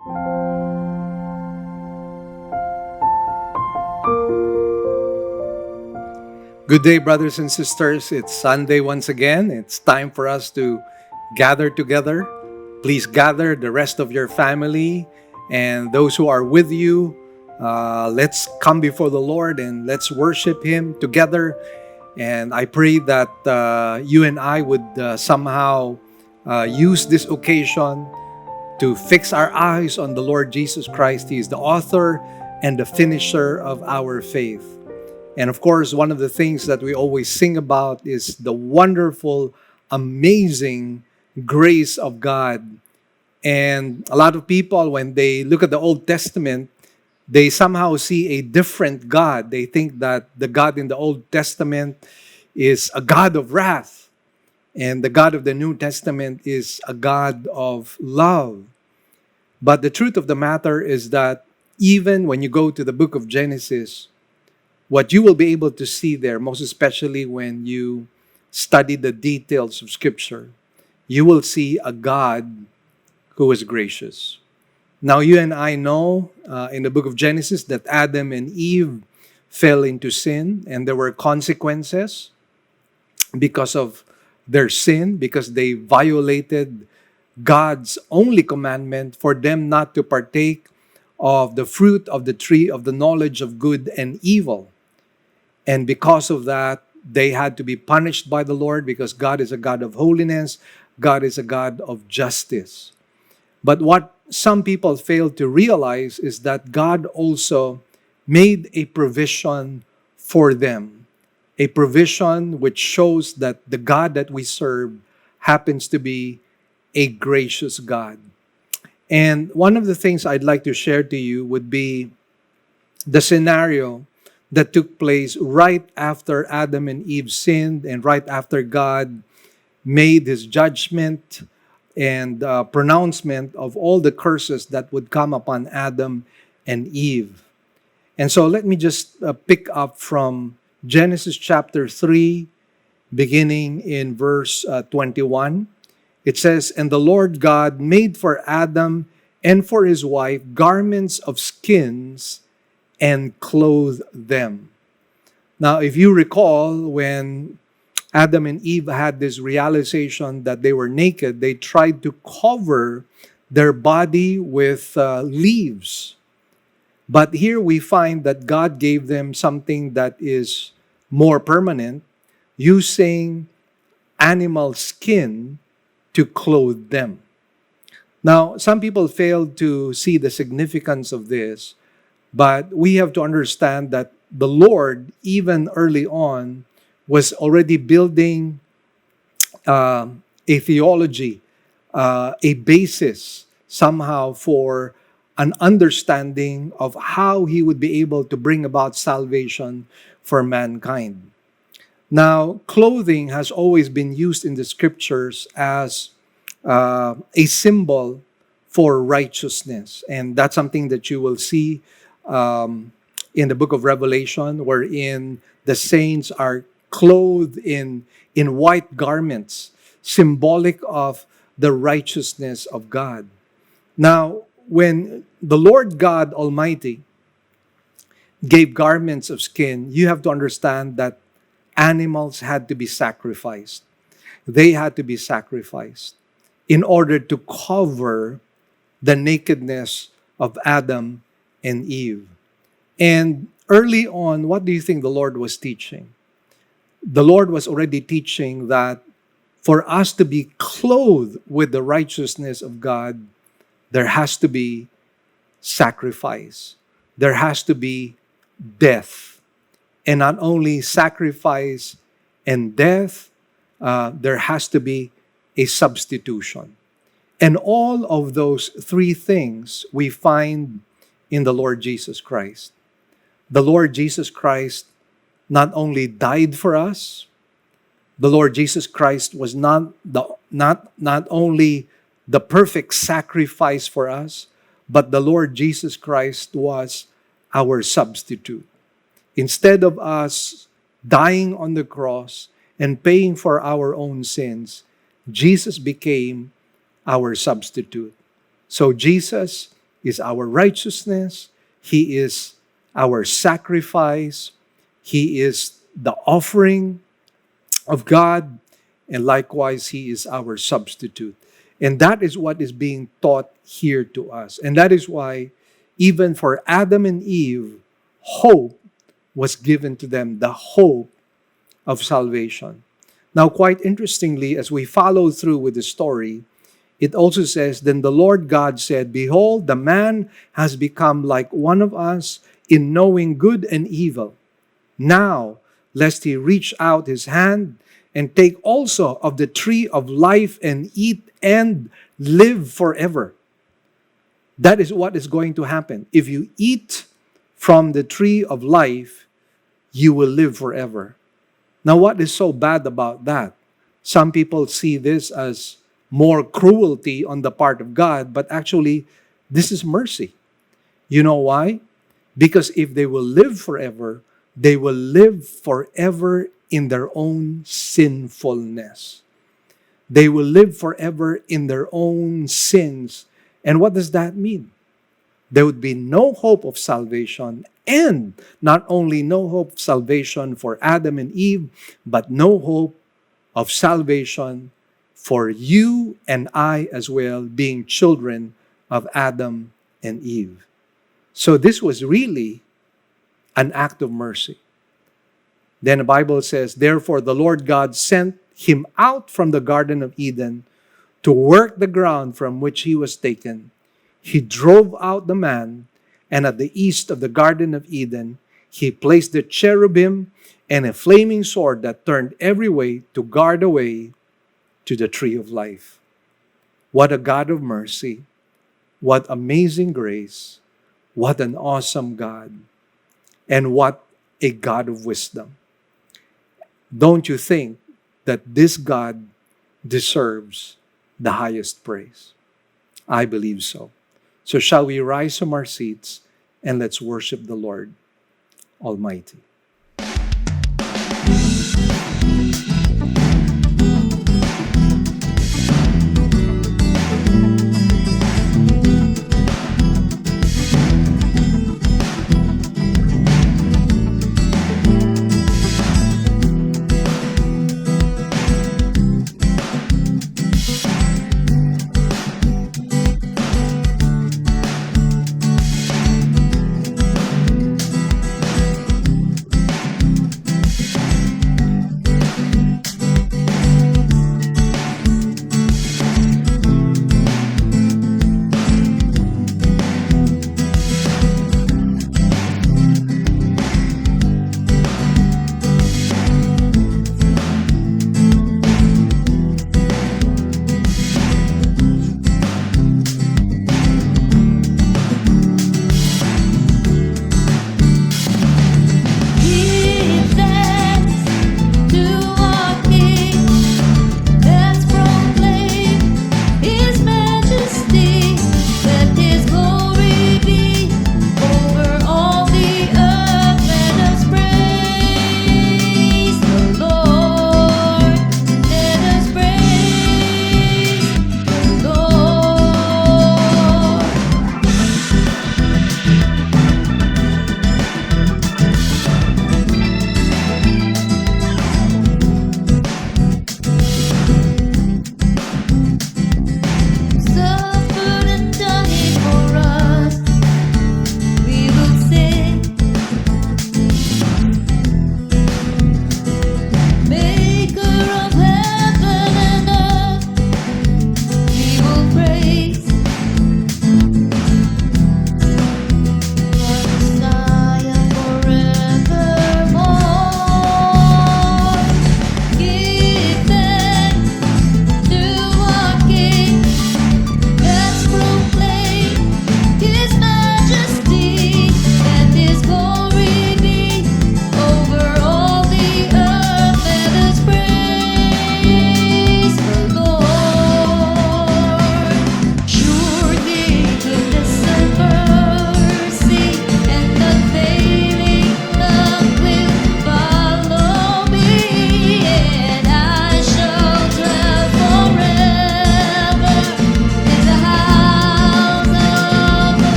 Good day, brothers and sisters. It's Sunday once again. It's time for us to gather together. Please gather the rest of your family and those who are with you. Let's come before the Lord and let's worship Him together. And I pray that you and I would somehow use this occasion to fix our eyes on the Lord Jesus Christ. He is the author and the finisher of our faith. And of course, one of the things that we always sing about is the wonderful, amazing grace of God. And a lot of people, when they look at the Old Testament, they somehow see a different God. They think that the God in the Old Testament is a God of wrath, and the God of the New Testament is a God of love. But the truth of the matter is that even when you go to the book of Genesis, what you will be able to see there, most especially when you study the details of Scripture, you will see a God who is gracious. Now, you and I know in the book of Genesis that Adam and Eve fell into sin, and there were consequences because of their sin, because they violated God's only commandment for them not to partake of the fruit of the tree of the knowledge of good and evil. And because of that, they had to be punished by the Lord, because God is a God of holiness, God is a God of justice. But what some people fail to realize is that God also made a provision for them, a provision which shows that the God that we serve happens to be a gracious God. And one of the things I'd like to share to you would be the scenario that took place right after Adam and Eve sinned, and right after God made His judgment and pronouncement of all the curses that would come upon Adam and Eve. And so let me just pick up from Genesis chapter 3, beginning in verse 21. It says, "And the Lord God made for Adam and for his wife garments of skins and clothed them." Now, if you recall, when Adam and Eve had this realization that they were naked, they tried to cover their body with leaves. But here we find that God gave them something that is more permanent, using animal skin to clothe them. Now, some people fail to see the significance of this, but we have to understand that the Lord, even early on, was already building a theology, a basis somehow for an understanding of how He would be able to bring about salvation for mankind. Now, clothing has always been used in the Scriptures as a symbol for righteousness. And that's something that you will see in the book of Revelation, wherein the saints are clothed in white garments, symbolic of the righteousness of God. Now, when the Lord God Almighty gave garments of skin, you have to understand that animals had to be sacrificed. They had to be sacrificed in order to cover the nakedness of Adam and Eve. And early on, what do you think the Lord was teaching? The Lord was already teaching that for us to be clothed with the righteousness of God, there has to be sacrifice. There has to be death. And not only sacrifice and death, there has to be a substitution. And all of those three things we find in the Lord Jesus Christ. The Lord Jesus Christ not only died for us, the Lord Jesus Christ was not only the perfect sacrifice for us, but the Lord Jesus Christ was our substitute. Instead of us dying on the cross and paying for our own sins, Jesus became our substitute. So Jesus is our righteousness. He is our sacrifice. He is the offering of God. And likewise, He is our substitute. And that is what is being taught here to us. And that is why, even for Adam and Eve, hope was given to them, the hope of salvation. Now, quite interestingly, as we follow through with the story, it also says, Then the Lord God said, Behold, the man has become like one of us in knowing good and evil. Now, lest he reach out his hand and take also of the tree of life and eat and live forever. That is what is going to happen. If you eat from the tree of life, you will live forever. Now, what is so bad about that? Some people see this as more cruelty on the part of God, but actually, this is mercy. You know why? Because if they will live forever, they will live forever in their own sinfulness. They will live forever in their own sins. And what does that mean? There would be no hope of salvation, and not only no hope of salvation for Adam and Eve, but no hope of salvation for you and I as well, being children of Adam and Eve. So this was really an act of mercy. Then the Bible says, Therefore the Lord God sent him out from the Garden of Eden to work the ground from which he was taken. He drove out the man, and at the east of the Garden of Eden, he placed the cherubim and a flaming sword that turned every way to guard the way to the tree of life. What a God of mercy. What amazing grace. What an awesome God. And what a God of wisdom. Don't you think that this God deserves the highest praise? I believe so. So shall we rise from our seats and let's worship the Lord Almighty.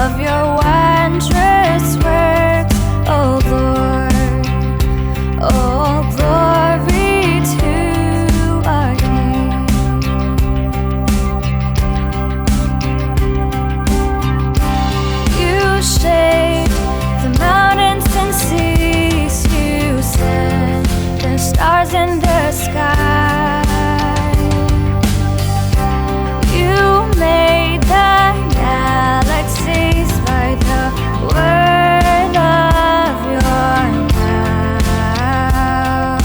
of your wondrous works, O Lord. All glory to our King. You shaped the mountains and seas, you set the stars in the sky. You made the galaxies by the word of your mouth.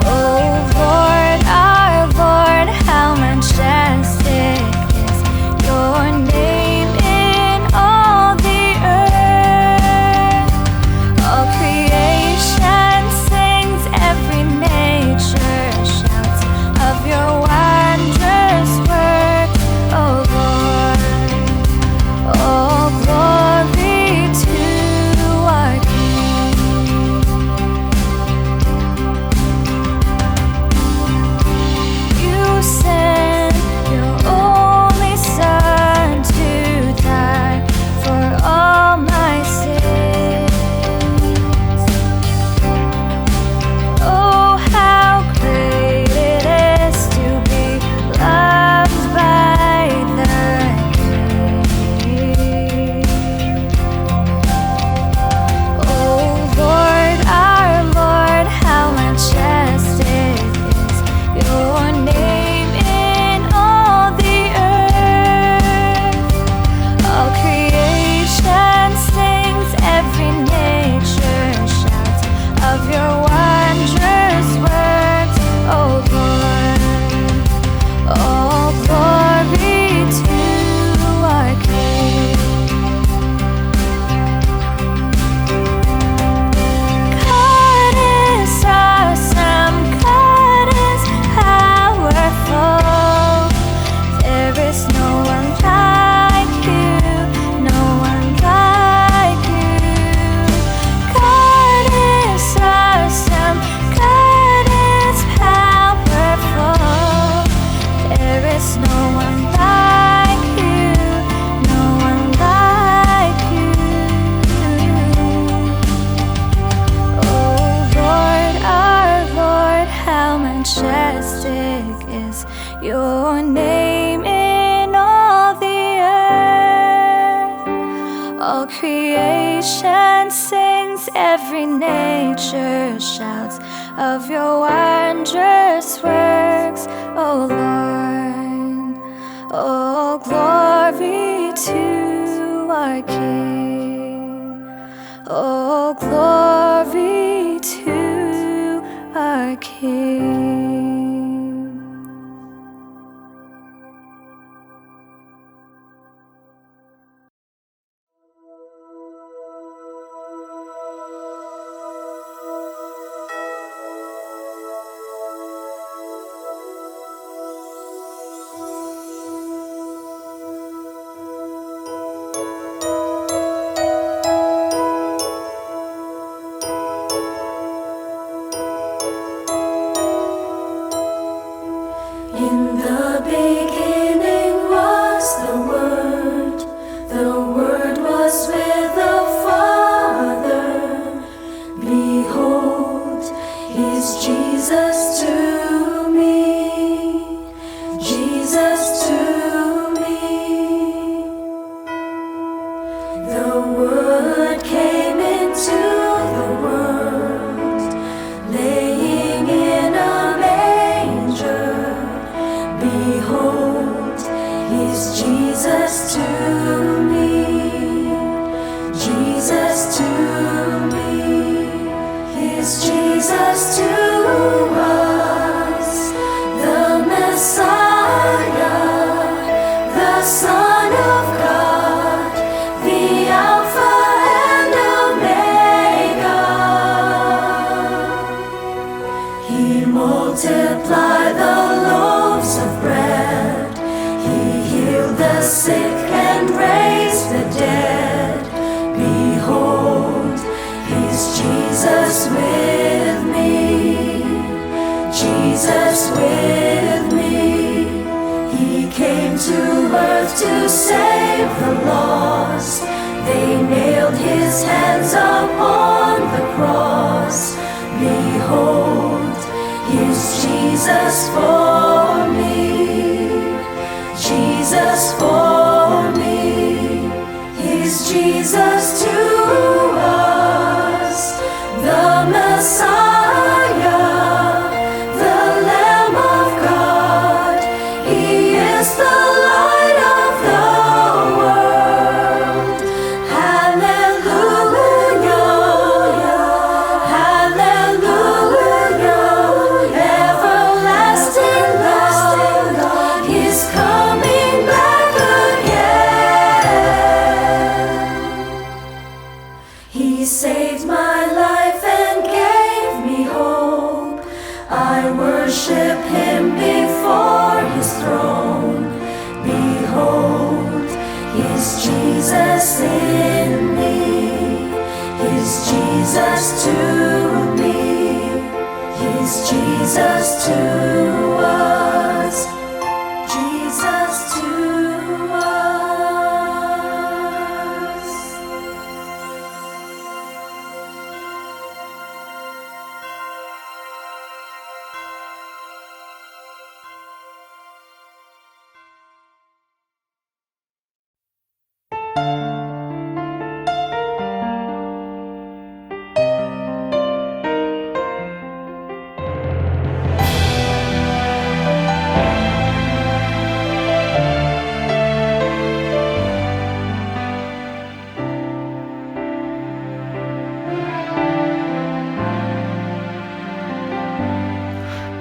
Oh Lord, our Lord, how majestic is your name in all the earth. All creation sings, every nature shouts of your wondrous works, O Lord. All glory to our King. You sent your only Son to die for all my sins. Oh, how great it is to be loved by the King. Oh Lord, our Lord, how majestic is your name in all the earth. All creation sings, every nature shouts of your wondrous works, O Lord. All glory to our King. God is awesome, God is powerful. There is no one like you, no one like you. God is awesome, God is powerful. There is no one like you, no one like you. Oh Lord, our Lord, how majestic is your name in all the earth. All creation sings, every nature shouts of your wondrous works, O Lord. All glory to our King. All glory to our King. In the beginning was the Word was with the Father. Behold, is Jesus to me, Jesus to me. The Word came into the world, laying in a manger. Behold, is Jesus to me, Jesus to me, is Jesus to us, the Messiah, the Son of God, the Alpha and Omega. He multiplied the loaves of bread, He healed the sick and raised the dead. Behold, is Jesus with me, Jesus with me. He came to earth to save the lost. They nailed his hands upon the cross. Behold, here's Jesus for me, Jesus for me. Here's Jesus to us, the Messiah, the Lamb of God. He is the light of the world. Hallelujah, hallelujah, everlasting love. He's coming back again. He saved my life and gave me hope. I worship him before his throne. Behold, here's Jesus in me, here's Jesus to me, here's Jesus to us, Jesus to us.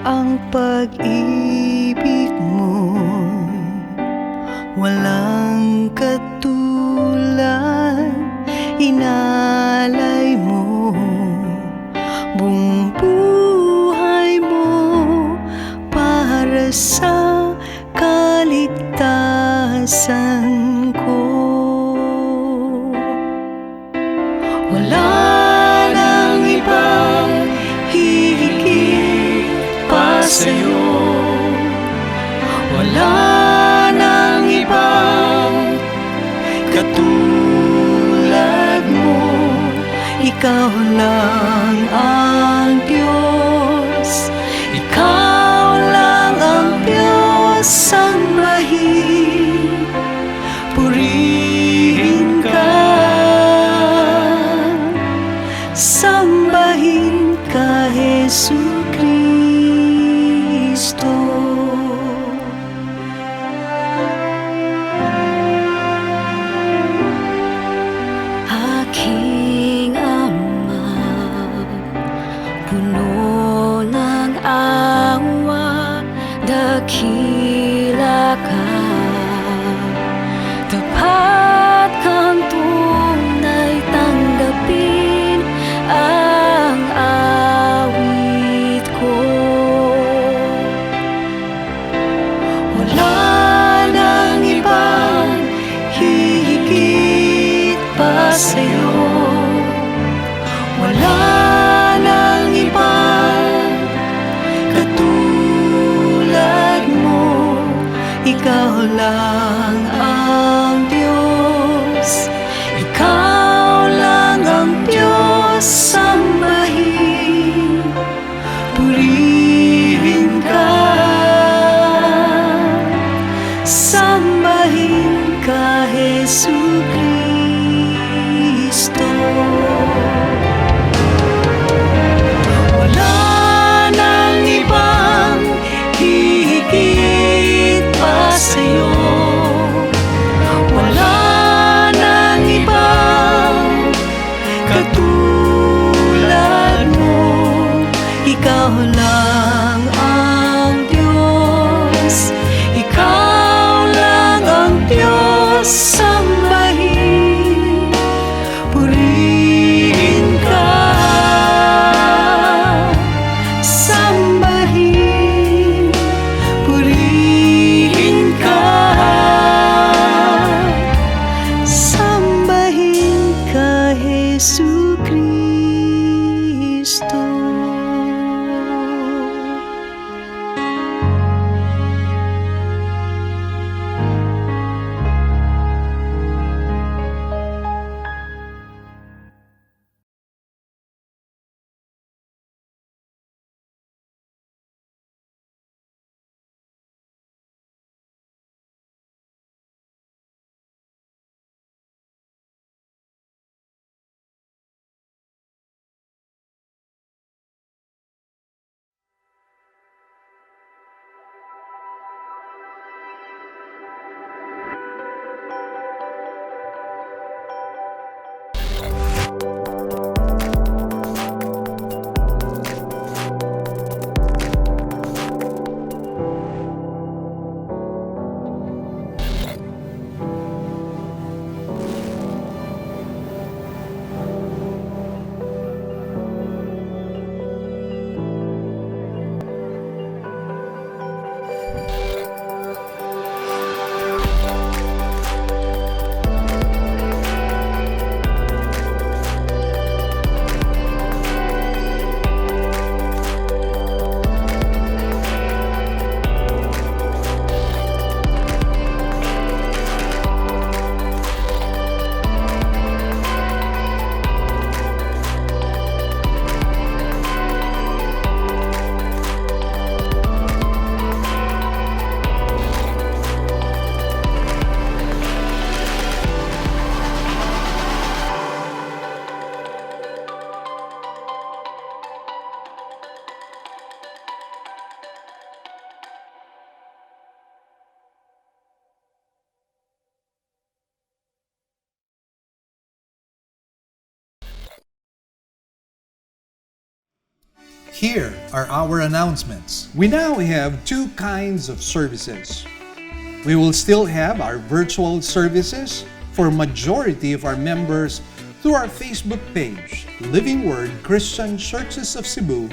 Ang pag-ibig mo walang katulad, inalay mo buong buhay mo para sa kaligtasan ko. Wala nang ibang hihigit pa sa'yo, wala nang ibang katulad mo. Ikaw lang ang Diyos, ikaw lang ang Diyos. Sambahin, purihin ka, sambahin ka, Jesus Kristo. Aking Ama, puno ng awa, dakila ka, tapat kang tunay, tanggapin ang awit ko. Wala nang ibang hihigit pa sa'yo, wala nang ibang katulad mo. Ikaw lang ang Diyos, ikaw lang ang Diyos. Sambahin, purihin ka, sambahin ka, Jesus Kristo. Wala nang ibang hihigit pa sa'yo, wala nang ibang katulad mo. Ikaw lang ang Diyos, ikaw lang ang Diyos. Sambahin, Here are our announcements. We now have two kinds of services. We will still have our virtual services for majority of our members through our Facebook page, Living Word Christian Churches of Cebu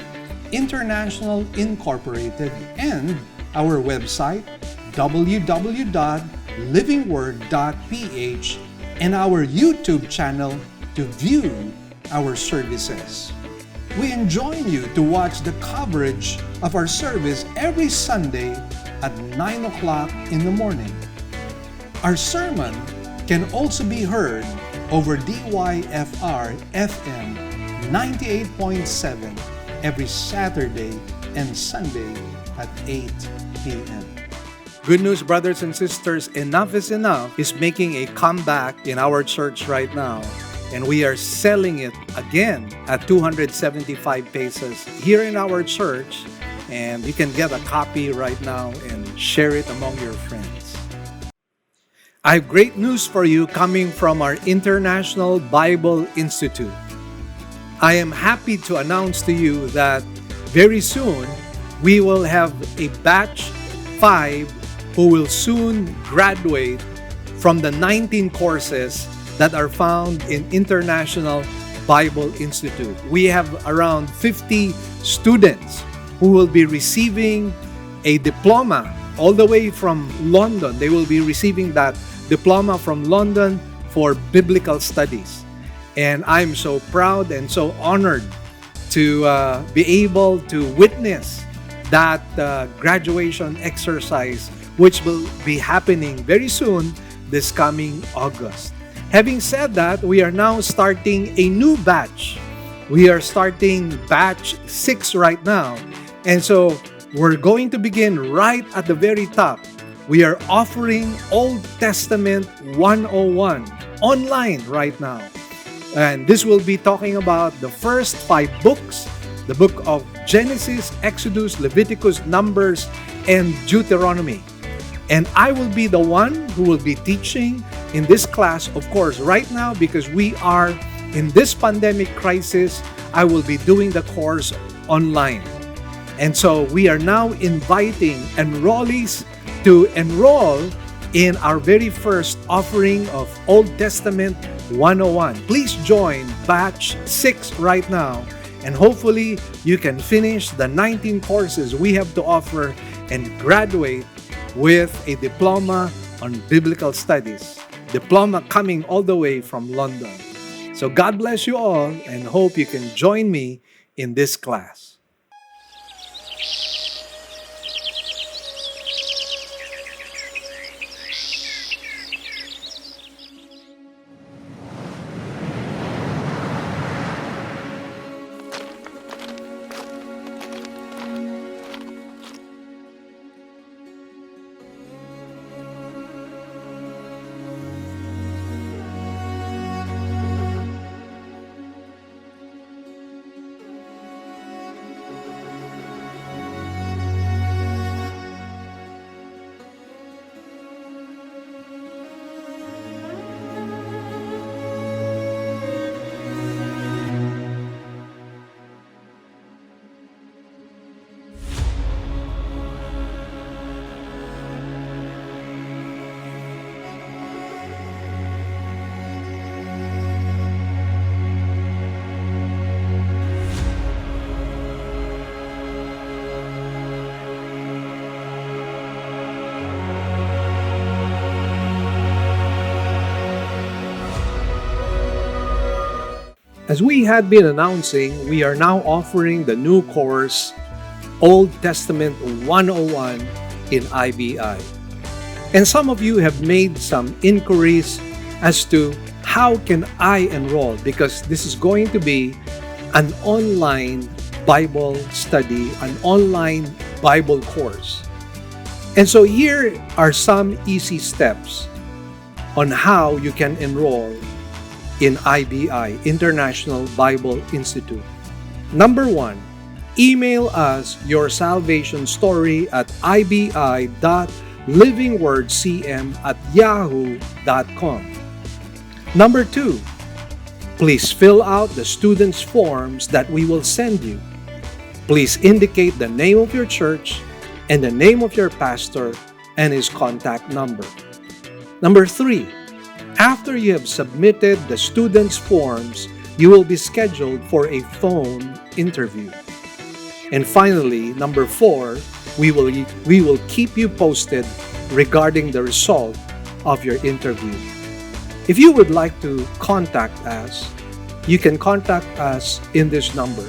International Incorporated, and our website, www.livingword.ph, and our YouTube channel to view our services. We enjoin you to watch the coverage of our service every Sunday at 9 o'clock in the morning. Our sermon can also be heard over DYFR FM 98.7 every Saturday and Sunday at 8 p.m. Good news, brothers and sisters, Enough is Enough is making a comeback in our church right now. And we are selling it again at 275 pesos here in our church. And you can get a copy right now and share it among your friends. I have great news for you coming from our International Bible Institute. I am happy to announce to you that very soon we will have a batch 5 who will soon graduate from the 19 courses that are found in International Bible Institute. We have around 50 students who will be receiving a diploma all the way from London. They will be receiving that diploma from London for biblical studies. And I'm so proud and so honored to be able to witness that graduation exercise, which will be happening very soon this coming August. Having said that, we are now starting a new batch. We are starting batch 6 right now. And so we're going to begin right at the very top. We are offering Old Testament 101 online right now. And this will be talking about the first 5 books, the book of Genesis, Exodus, Leviticus, Numbers, and Deuteronomy. And I will be the one who will be teaching in this class, of course, right now, because we are in this pandemic crisis. I will be doing the course online. And so we are now inviting enrollees to enroll in our very first offering of Old Testament 101. Please join batch 6 right now, and hopefully you can finish the 19 courses we have to offer and graduate with a diploma on biblical studies. Diploma coming all the way from London. So God bless you all, and hope you can join me in this class. As we had been announcing, we are now offering the new course, Old Testament 101 in IBI. And some of you have made some inquiries as to how can I enroll, because this is going to be an online Bible study, an online Bible course. And so here are some easy steps on how you can enroll in IBI, International Bible Institute. Number 1, email us your salvation story at ibi.livingwordcm@yahoo.com. Number 2, please fill out the students' forms that we will send you. Please indicate the name of your church and the name of your pastor and his contact number. Number 3, after you have submitted the students' forms, you will be scheduled for a phone interview. And finally, number 4, we will keep you posted regarding the result of your interview. If you would like to contact us, you can contact us in this number,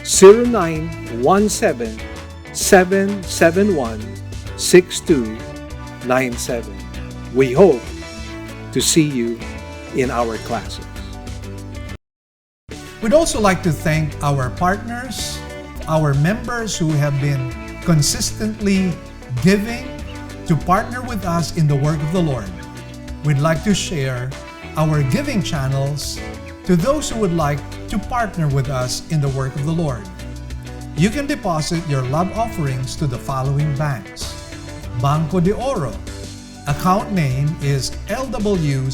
0917-771-6297. We hope to see you in our classes. We'd also like to thank our partners, our members who have been consistently giving to partner with us in the work of the Lord. We'd like to share our giving channels to those who would like to partner with us in the work of the Lord. You can deposit your love offerings to the following banks. Banco de Oro. Account name is LWCCCII.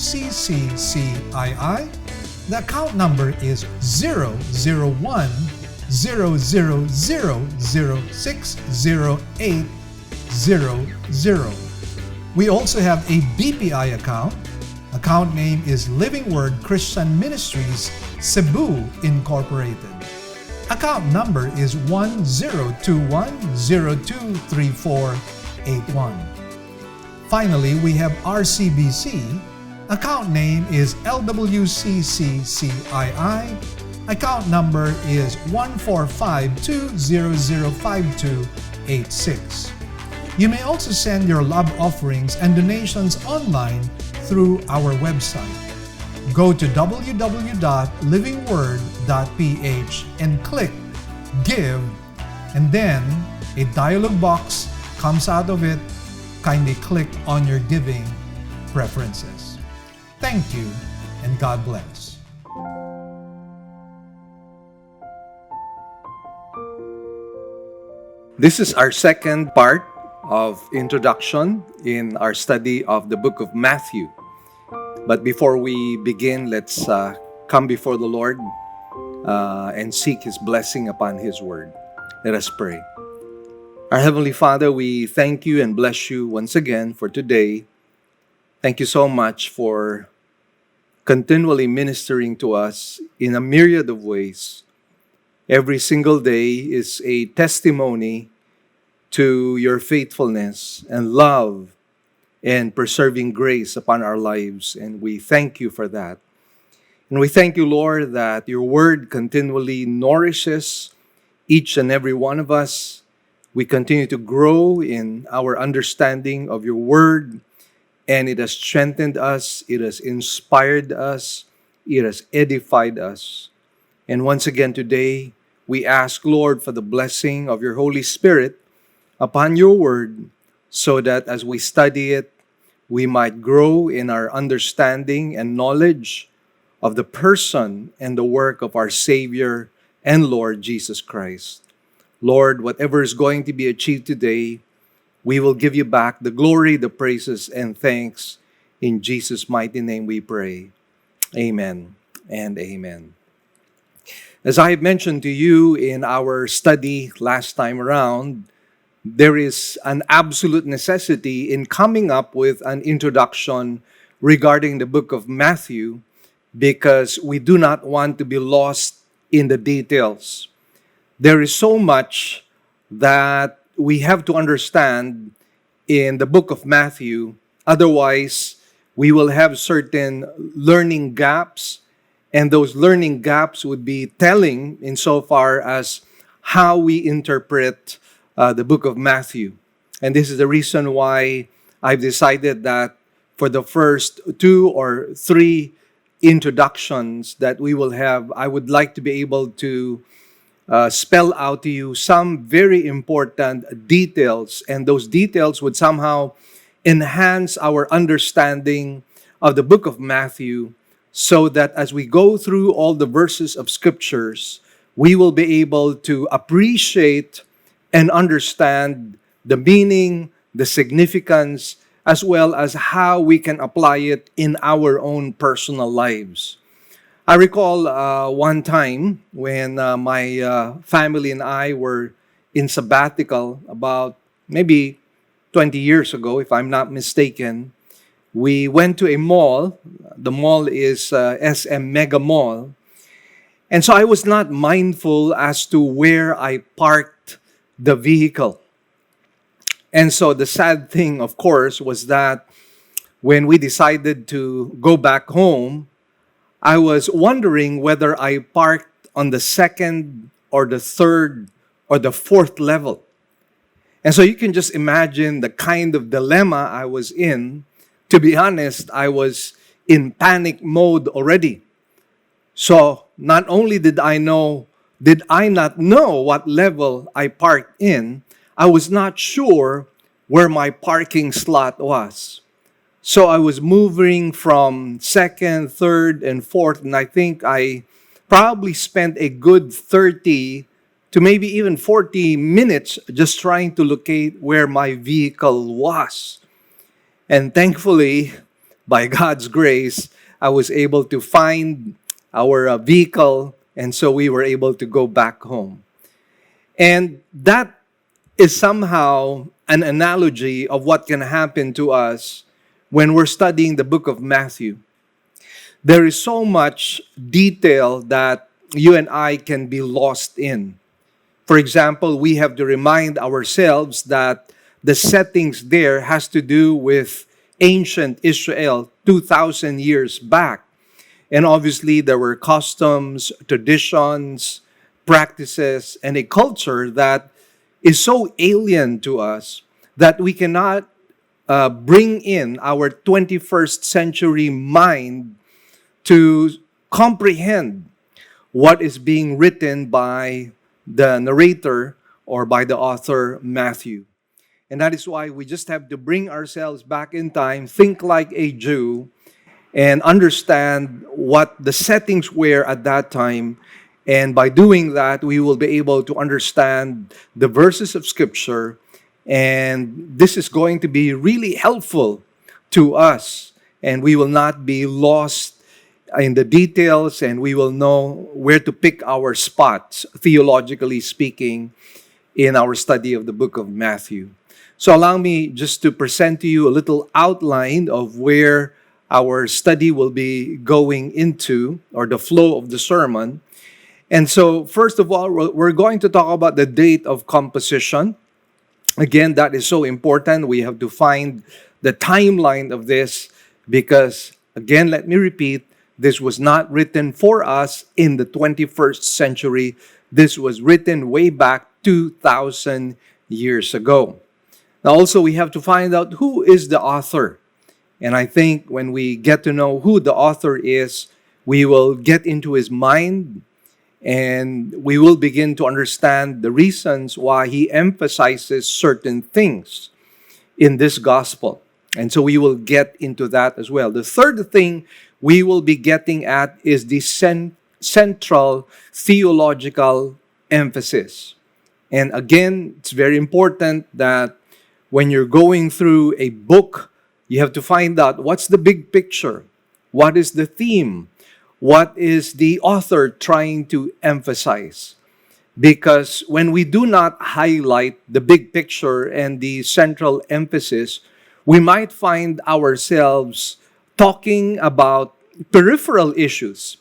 The account number is 001-000-60800. We also have a BPI account. Account name is Living Word Christian Ministries, Cebu Incorporated. Account number is 1021023481. Finally, we have RCBC. Account name is LWCCCII. Account number is 14520052886. You may also send your love offerings and donations online through our website. Go to www.livingword.ph and click Give, and then a dialog box comes out of it. Kindly click on your giving preferences. Thank you, and God bless. This is our second part of introduction in our study of the book of Matthew. But before we begin, let's come before the Lord and seek His blessing upon His word. Let us pray. Our Heavenly Father, we thank you and bless you once again for today. Thank you so much for continually ministering to us in a myriad of ways. Every single day is a testimony to your faithfulness and love and preserving grace upon our lives, and we thank you for that. And we thank you, Lord, that your word continually nourishes each and every one of us. We continue to grow in our understanding of your word, and it has strengthened us, it has inspired us, it has edified us. And once again today, we ask, Lord, for the blessing of your Holy Spirit upon your word, so that as we study it, we might grow in our understanding and knowledge of the person and the work of our Savior and Lord Jesus Christ. Lord, whatever is going to be achieved today, we will give you back the glory, the praises, and thanks. In Jesus' mighty name we pray. Amen and amen. As I have mentioned to you in our study last time around, there is an absolute necessity in coming up with an introduction regarding the book of Matthew, because we do not want to be lost in the details. There is so much that we have to understand in the book of Matthew. Otherwise, we will have certain learning gaps, and those learning gaps would be telling insofar as how we interpret the book of Matthew. And this is the reason why I've decided that for the first 2 or 3 introductions that we will have, I would like to be able to spell out to you some very important details, and those details would somehow enhance our understanding of the book of Matthew, so that as we go through all the verses of scriptures, we will be able to appreciate and understand the meaning, the significance, as well as how we can apply it in our own personal lives. I recall one time when my family and I were in sabbatical about maybe 20 years ago, if I'm not mistaken. We went to a mall. The mall is SM Mega Mall. And so I was not mindful as to where I parked the vehicle. And so the sad thing, of course, was that when we decided to go back home, I was wondering whether I parked on the second or the third or the fourth level. And so you can just imagine the kind of dilemma I was in. To be honest, I was in panic mode already. So not only did I not know what level I parked in, I was not sure where my parking slot was. So I was moving from second, third, and fourth, and I think I probably spent a good 30 to maybe even 40 minutes just trying to locate where my vehicle was. And thankfully, by God's grace, I was able to find our vehicle, and so we were able to go back home. And that is somehow an analogy of what can happen to us when we're studying the book of Matthew. There is so much detail that you and I can be lost in. For example, we have to remind ourselves that the settings there has to do with ancient Israel 2,000 years back. And obviously, there were customs, traditions, practices, and a culture that is so alien to us that we cannot bring in our 21st century mind to comprehend what is being written by the narrator or by the author Matthew. And that is why we just have to bring ourselves back in time, think like a Jew, and understand what the settings were at that time. And by doing that, we will be able to understand the verses of Scripture. And this is going to be really helpful to us. And we will not be lost in the details, and we will know where to pick our spots, theologically speaking, in our study of the book of Matthew. So allow me just to present to you a little outline of where our study will be going into, or the flow of the sermon. And so, first of all, we're going to talk about the date of composition. Again, that is so important. We have to find the timeline of this because, again, let me repeat, this was not written for us in the 21st century. This was written way back 2,000 years ago. Now, also, we have to find out who is the author. And I think when we get to know who the author is, we will get into his mind and we will begin to understand the reasons why he emphasizes certain things in this gospel. And so we will get into that as well. The third thing we will be getting at is the central theological emphasis. And again, it's very important that when you're going through a book, you have to find out what's the big picture, what is the theme, what is the author trying to emphasize. Because when we do not highlight the big picture and the central emphasis, we might find ourselves talking about peripheral issues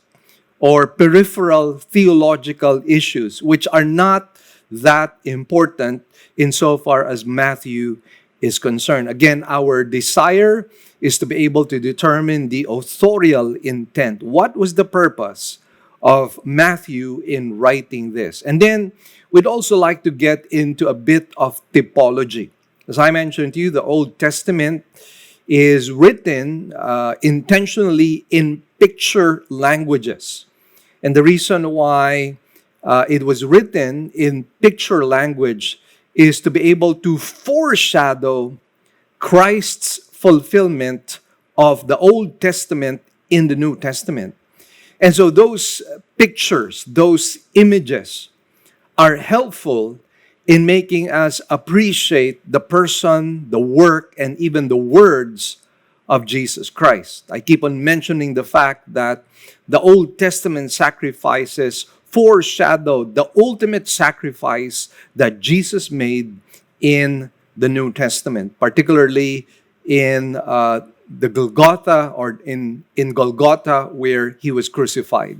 or peripheral theological issues, which are not that important insofar as Matthew is concerned. Again, our desire is to be able to determine the authorial intent. What was the purpose of Matthew in writing this? And then we'd also like to get into a bit of typology. As I mentioned to you, the Old Testament is written intentionally in picture languages. And the reason why it was written in picture language is to be able to foreshadow Christ's fulfillment of the Old Testament in the New Testament. And so those pictures, those images are helpful in making us appreciate the person, the work, and even the words of Jesus Christ. I keep on mentioning the fact that the Old Testament sacrifices foreshadowed the ultimate sacrifice that Jesus made in the New Testament, particularly in the Golgotha, or in Golgotha where he was crucified.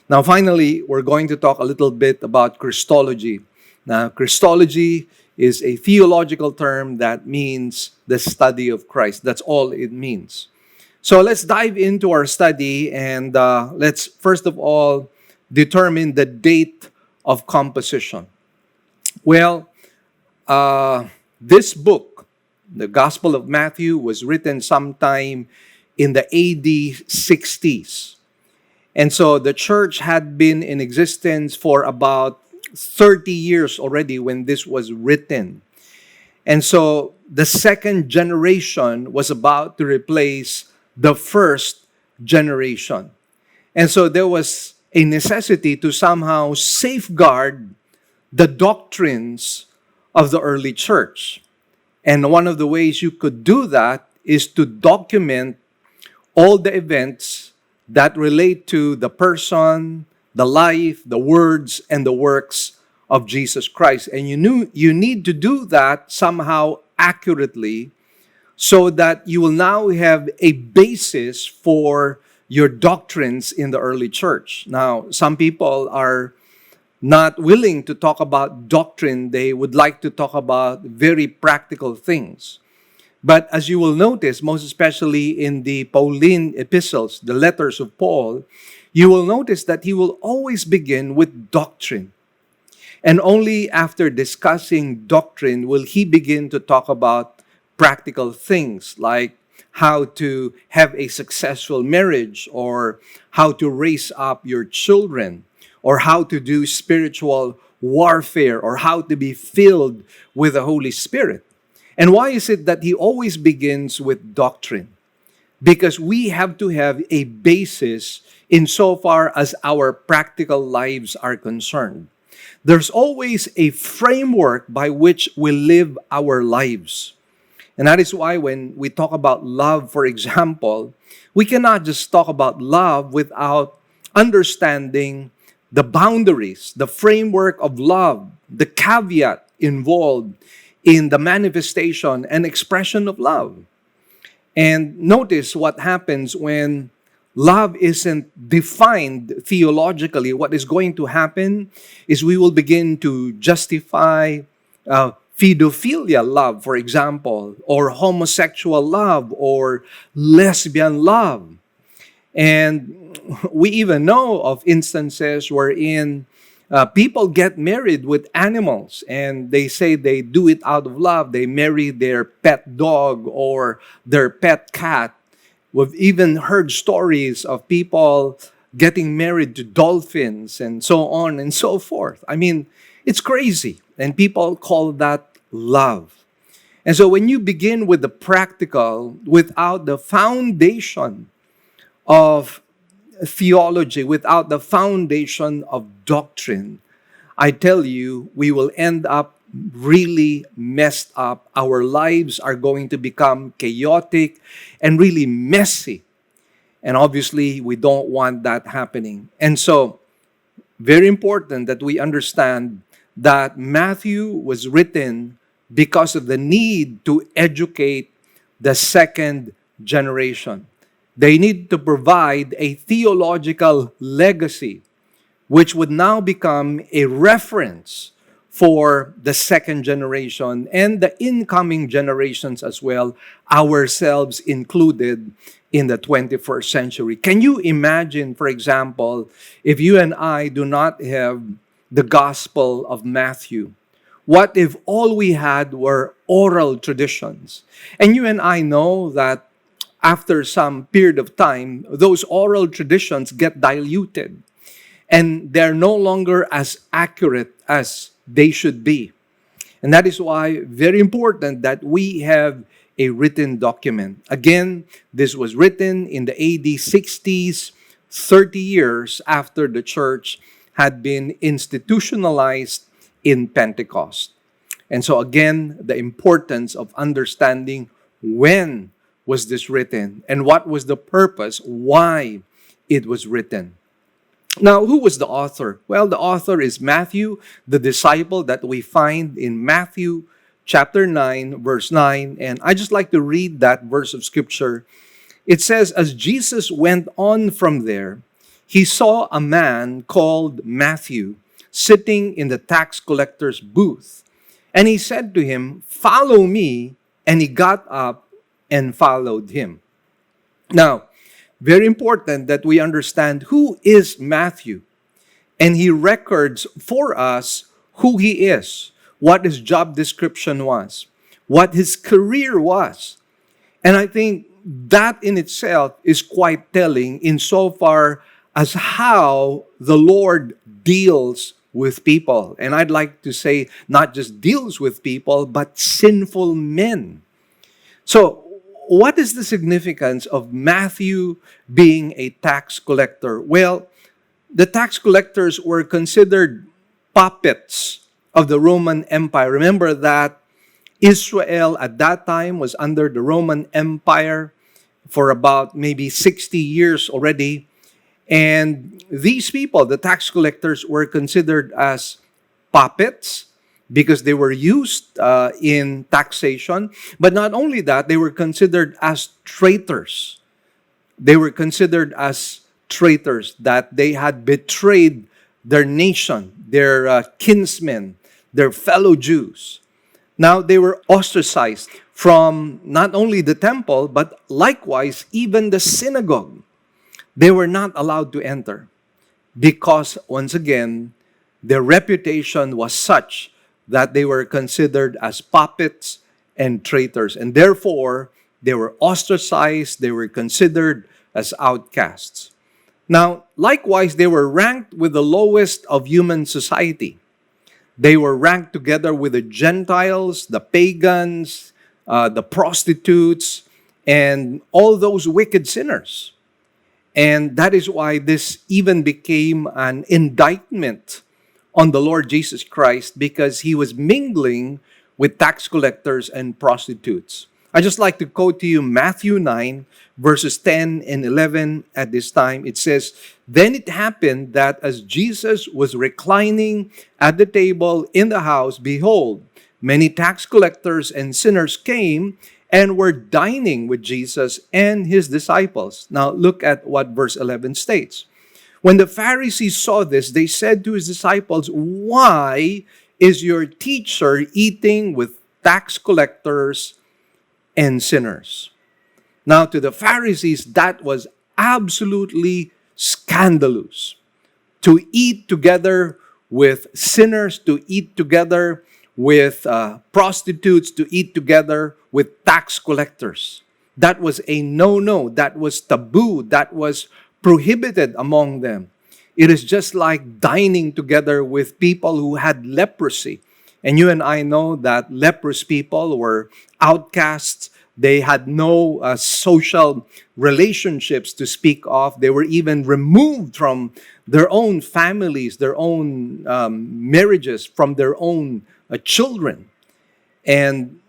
Now, finally, we're going to talk a little bit about Christology. Now, Christology is a theological term that means the study of Christ. That's all it means. So let's dive into our study, and let's first of all determine the date of composition. Well, this book, the Gospel of Matthew, was written sometime in the AD 60s. And so the church had been in existence for about 30 years already when this was written. And so the second generation was about to replace the first generation. And so there was a necessity to somehow safeguard the doctrines of the early church. And one of the ways you could do that is to document all the events that relate to the person, the life, the words, and the works of Jesus Christ. And you need to do that somehow accurately so that you will now have a basis for your doctrines in the early church. Now, some people are not willing to talk about doctrine. They would like to talk about very practical things. But as you will notice, most especially in the Pauline epistles, the letters of Paul, you will notice that he will always begin with doctrine. And only after discussing doctrine will he begin to talk about practical things like how to have a successful marriage, or how to raise up your children, or how to do spiritual warfare, or how to be filled with the Holy Spirit. And why is it that he always begins with doctrine? Because we have to have a basis insofar as our practical lives are concerned. There's always a framework by which we live our lives. And that is why when we talk about love, for example, we cannot just talk about love without understanding the boundaries, the framework of love, the caveat involved in the manifestation and expression of love. And notice what happens when love isn't defined theologically. What is going to happen is we will begin to justify pedophilia love, for example, or homosexual love, or lesbian love. And we even know of instances wherein people get married with animals, and they say they do it out of love. They marry their pet dog or their pet cat. We've even heard stories of people getting married to dolphins and so on and so forth. I mean, it's crazy. And people call that love. And so when you begin with the practical without the foundation of theology, without the foundation of doctrine, I tell you, we will end up really messed up. Our lives are going to become chaotic and really messy. And obviously, we don't want that happening. And so, very important that we understand that Matthew was written because of the need to educate the second generation. They need to provide a theological legacy, which would now become a reference for the second generation and the incoming generations as well, ourselves included in the 21st century. Can you imagine, for example, if you and I do not have the Gospel of Matthew? What if all we had were oral traditions? And you and I know that after some period of time, those oral traditions get diluted and they're no longer as accurate as they should be. And that is why very important that we have a written document. Again, this was written in the AD 60s, 30 years after the church had been institutionalized in Pentecost. And so again, the importance of understanding when was this written? And what was the purpose? Why it was written? Now, who was the author? Well, the author is Matthew, the disciple that we find in Matthew chapter 9, verse 9. And I just like to read that verse of scripture. It says, as Jesus went on from there, he saw a man called Matthew sitting in the tax collector's booth. And he said to him, follow me. And he got up and followed him. Now, very important that we understand who is Matthew. And he records for us who he is, what his job description was, what his career was. And I think that in itself is quite telling insofar as how the Lord deals with people. And I'd like to say not just deals with people, but sinful men. So, what is the significance of Matthew being a tax collector? Well, the tax collectors were considered puppets of the Roman Empire. Remember that Israel at that time was under the Roman Empire for about maybe 60 years already. And these people, the tax collectors, were considered as puppets because they were used in taxation. But not only that, they were considered as traitors. They were considered as traitors, that they had betrayed their nation, their kinsmen, their fellow Jews. Now, they were ostracized from not only the temple, but likewise even the synagogue. They were not allowed to enter because, once again, their reputation was such that they were considered as puppets and traitors. And therefore, they were ostracized, they were considered as outcasts. Now, likewise, they were ranked with the lowest of human society. They were ranked together with the Gentiles, the pagans, the prostitutes, and all those wicked sinners. And that is why this even became an indictment on the Lord Jesus Christ, because he was mingling with tax collectors and prostitutes. I just like to quote to you Matthew 9, verses 10 and 11 at this time. It says, then it happened that as Jesus was reclining at the table in the house, behold, many tax collectors and sinners came and were dining with Jesus and his disciples. Now look at what verse 11 states. When the Pharisees saw this, they said to his disciples, why is your teacher eating with tax collectors and sinners? Now to the Pharisees, that was absolutely scandalous. To eat together with sinners, to eat together with prostitutes, to eat together with tax collectors. That was a no-no. That was taboo. That was prohibited among them. It is just like dining together with people who had leprosy. And you and I know that leprous people were outcasts. They had no social relationships to speak of. They were even removed from their own families, their own marriages, from their own children. And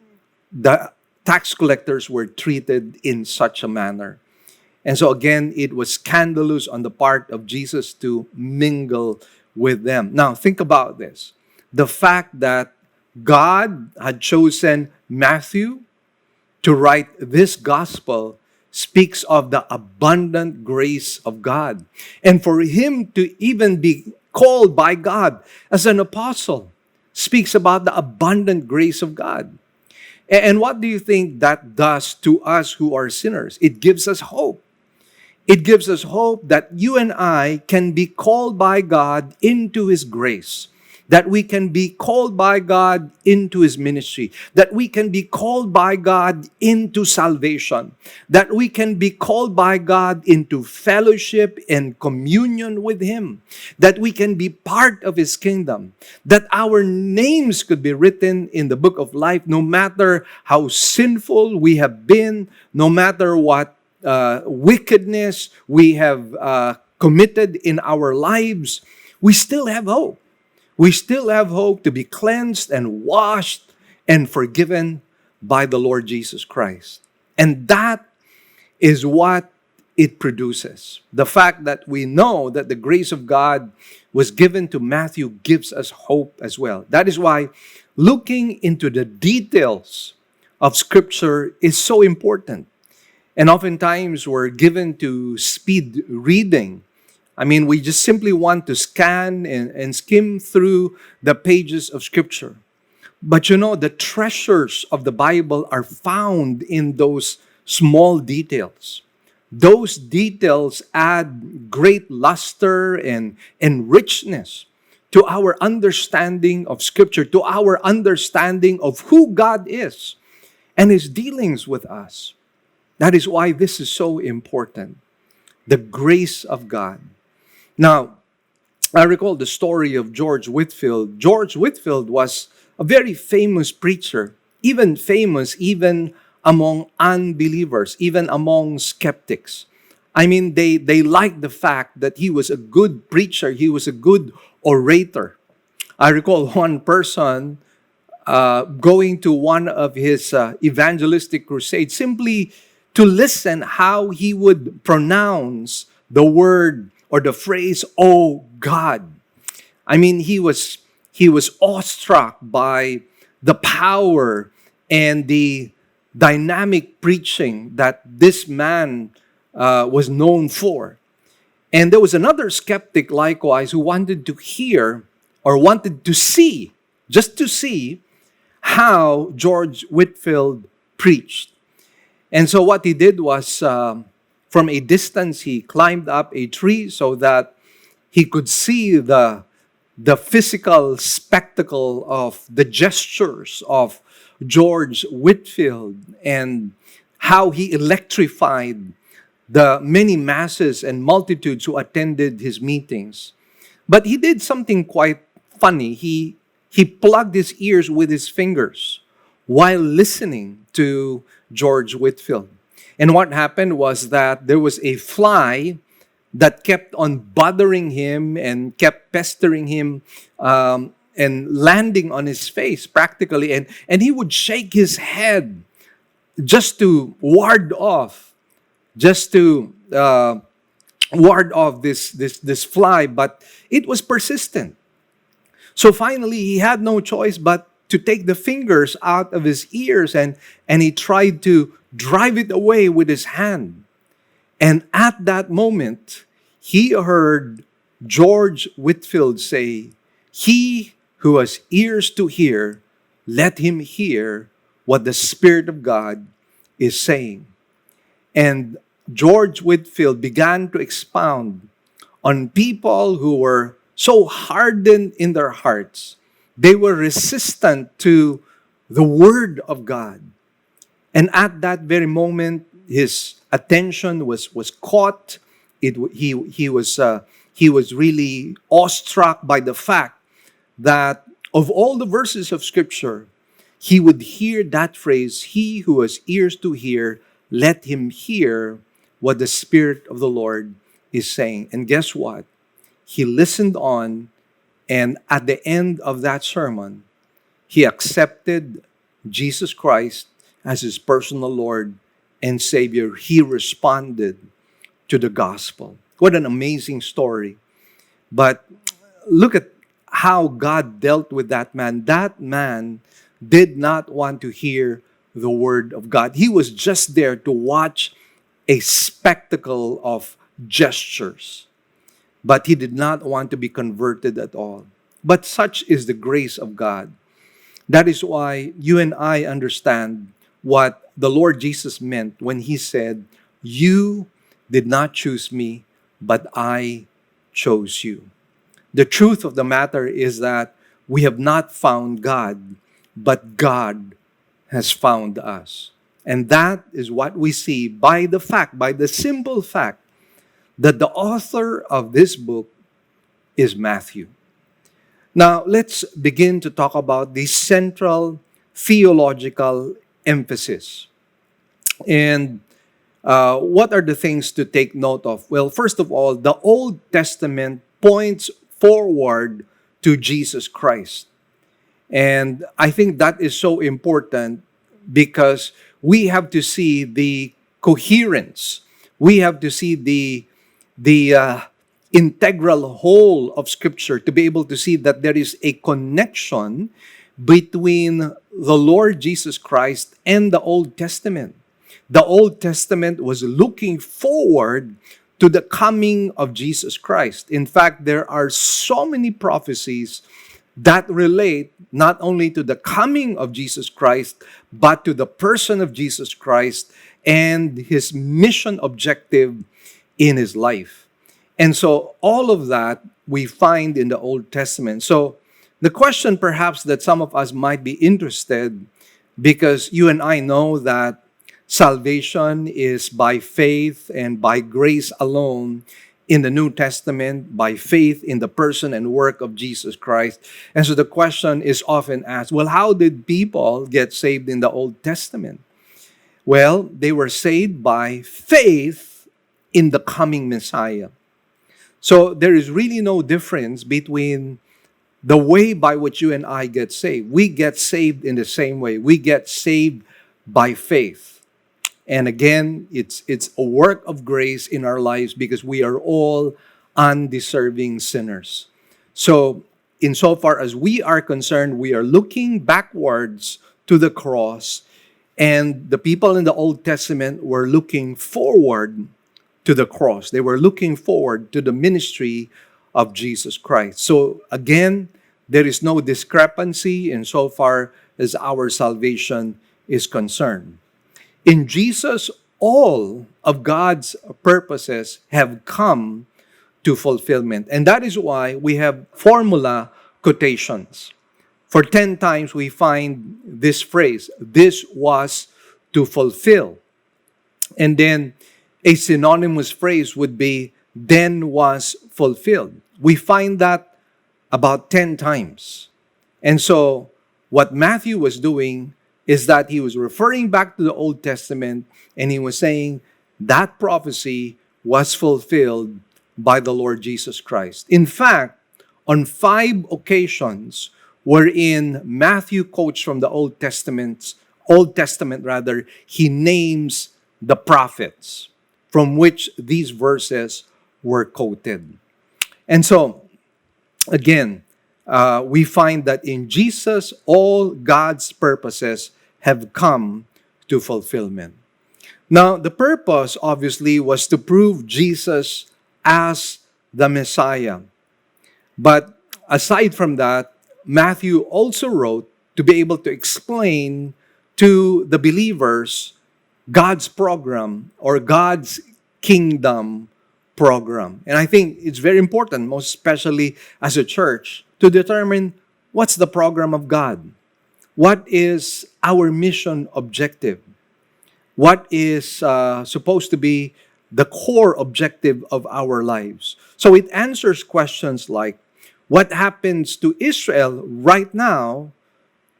the tax collectors were treated in such a manner. And so again, it was scandalous on the part of Jesus to mingle with them. Now, think about this. The fact that God had chosen Matthew to write this gospel speaks of the abundant grace of God. And for him to even be called by God as an apostle speaks about the abundant grace of God. And what do you think that does to us who are sinners? It gives us hope. It gives us hope that you and I can be called by God into his grace, that we can be called by God into his ministry, that we can be called by God into salvation, that we can be called by God into fellowship and communion with him, that we can be part of his kingdom, that our names could be written in the book of life, no matter how sinful we have been, no matter what wickedness we have committed in our lives. We still have hope. We still have hope to be cleansed and washed and forgiven by the Lord Jesus Christ. And that is what it produces. The fact that we know that the grace of God was given to Matthew gives us hope as well. That is why looking into the details of Scripture is so important. And oftentimes we're given to speed reading. I mean, we just simply want to scan and skim through the pages of Scripture. But you know, the treasures of the Bible are found in those small details. Those details add great luster and richness to our understanding of Scripture, to our understanding of who God is and His dealings with us. That is why this is so important. The grace of God. Now, I recall the story of George Whitefield. George Whitefield was a very famous preacher, even famous even among unbelievers, even among skeptics. I mean, they liked the fact that he was a good preacher, he was a good orator. I recall one person going to one of his evangelistic crusades simply to listen how he would pronounce the word or the phrase, "Oh God." I mean, he was awestruck by the power and the dynamic preaching that this man was known for. And there was another skeptic likewise who wanted to hear or wanted to see, just to see, how George Whitefield preached. And so what he did was, from a distance, he climbed up a tree so that he could see the physical spectacle of the gestures of George Whitefield and how he electrified the many masses and multitudes who attended his meetings. But he did something quite funny. He plugged his ears with his fingers while listening to George Whitefield. And what happened was that there was a fly that kept on bothering him and kept pestering him and landing on his face practically. And he would shake his head just to ward off this fly, but it was persistent. So finally, he had no choice but to take the fingers out of his ears and he tried to drive it away with his hand. And at that moment, he heard George Whitefield say, "He who has ears to hear, let him hear what the Spirit of God is saying." And George Whitefield began to expound on people who were so hardened in their hearts. They were resistant to the Word of God. And at that very moment, his attention was caught. He was really awestruck by the fact that of all the verses of Scripture, he would hear that phrase, "He who has ears to hear, let him hear what the Spirit of the Lord is saying." And guess what? He listened on, and at the end of that sermon, he accepted Jesus Christ as his personal Lord and Savior. He responded to the gospel. What an amazing story. But look at how God dealt with that man. That man did not want to hear the word of God. He was just there to watch a spectacle of gestures. But he did not want to be converted at all. But such is the grace of God. That is why you and I understand what the Lord Jesus meant when he said, "You did not choose me, but I chose you." The truth of the matter is that we have not found God, but God has found us. And that is what we see by the simple fact that the author of this book is Matthew. Now, let's begin to talk about the central theological emphasis. And what are the things to take note of? Well, first of all, the Old Testament points forward to Jesus Christ. And I think that is so important because we have to see the coherence. We have to see the integral whole of Scripture to be able to see that there is a connection between the Lord Jesus Christ and the Old Testament. The Old Testament was looking forward to the coming of Jesus Christ. In fact, there are so many prophecies that relate not only to the coming of Jesus Christ, but to the person of Jesus Christ and his mission objective in his life. And so all of that we find in the Old Testament. So the question perhaps that some of us might be interested, because you and I know that salvation is by faith and by grace alone in the New Testament, by faith in the person and work of Jesus Christ. And so the question is often asked, well, how did people get saved in the Old Testament? Well, they were saved by faith in the coming Messiah. So there is really no difference between the way by which you and I get saved. We get saved in the same way. We get saved by faith. And again, it's a work of grace in our lives because we are all undeserving sinners. So insofar as we are concerned, we are looking backwards to the cross, and the people in the Old Testament were looking forward to the cross. They were looking forward to the ministry of Jesus Christ. So again, there is no discrepancy insofar as our salvation is concerned. In Jesus, all of God's purposes have come to fulfillment. And that is why we have formula quotations. For 10 times we find this phrase, this was to fulfill. And then a synonymous phrase would be, then was fulfilled. We find that about 10 times. And so what Matthew was doing is that he was referring back to the Old Testament, and he was saying that prophecy was fulfilled by the Lord Jesus Christ. In fact, on 5 occasions wherein Matthew quotes from the Old Testament, he names the prophets from which these verses were quoted. And so, again, we find that in Jesus, all God's purposes have come to fulfillment. Now, the purpose, obviously, was to prove Jesus as the Messiah. But aside from that, Matthew also wrote to be able to explain to the believers God's program or God's kingdom program. And I think it's very important, most especially as a church, to determine what's the program of God. What is our mission objective? What is supposed to be the core objective of our lives? So it answers questions like, what happens to Israel right now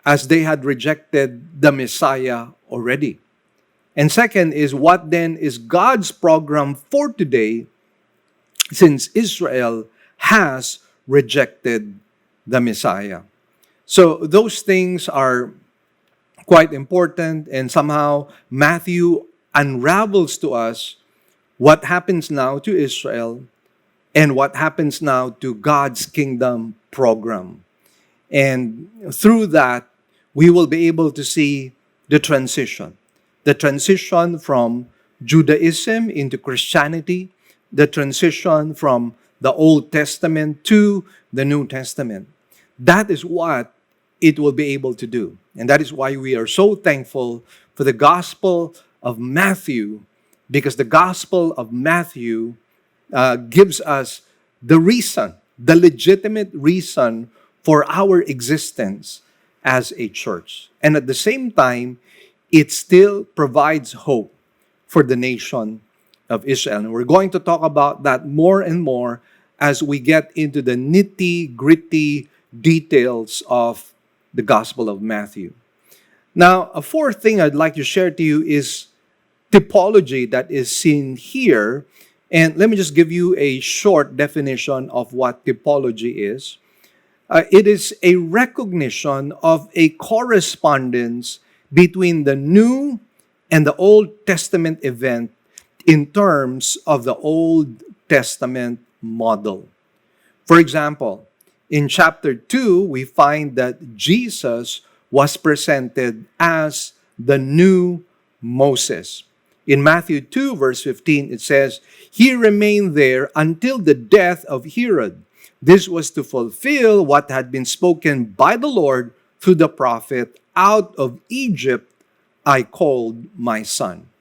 as they had rejected the Messiah already? And second is, what then is God's program for today since Israel has rejected the Messiah? So those things are quite important, and somehow Matthew unravels to us what happens now to Israel and what happens now to God's kingdom program. And through that, we will be able to see the transition from Judaism into Christianity, the transition from the Old Testament to the New Testament. That is what it will be able to do. And that is why we are so thankful for the Gospel of Matthew, because the Gospel of Matthew gives us the reason, the legitimate reason for our existence as a church. And at the same time, it still provides hope for the nation of Israel. And we're going to talk about that more and more as we get into the nitty-gritty details of the Gospel of Matthew. Now, a fourth thing I'd like to share to you is typology that is seen here. And let me just give you a short definition of what typology is. It is a recognition of a correspondence between the New and the Old Testament event in terms of the Old Testament model. For example, in chapter 2, we find that Jesus was presented as the new Moses. In Matthew 2, verse 15, it says, "He remained there until the death of Herod. This was to fulfill what had been spoken by the Lord through the prophet, 'Out of Egypt I called my son.'"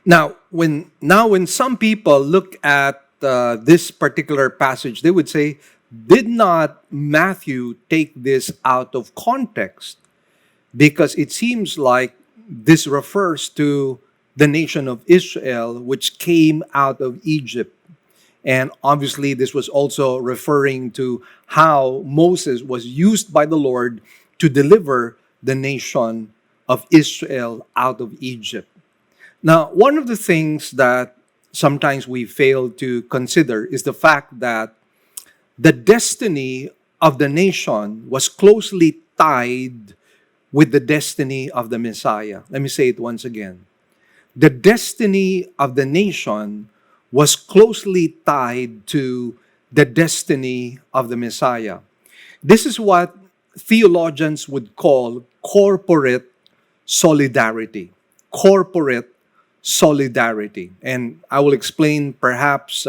Now, when some people look at this particular passage, they would say, did not Matthew take this out of context? Because it seems like this refers to the nation of Israel, which came out of Egypt. And obviously, this was also referring to how Moses was used by the Lord to deliver the nation of Israel out of Egypt. Now, one of the things that sometimes we fail to consider is the fact that the destiny of the nation was closely tied with the destiny of the Messiah. Let me say it once again. The destiny of the nation was closely tied to the destiny of the Messiah. This is what theologians would call corporate solidarity. Corporate solidarity. And I will explain perhaps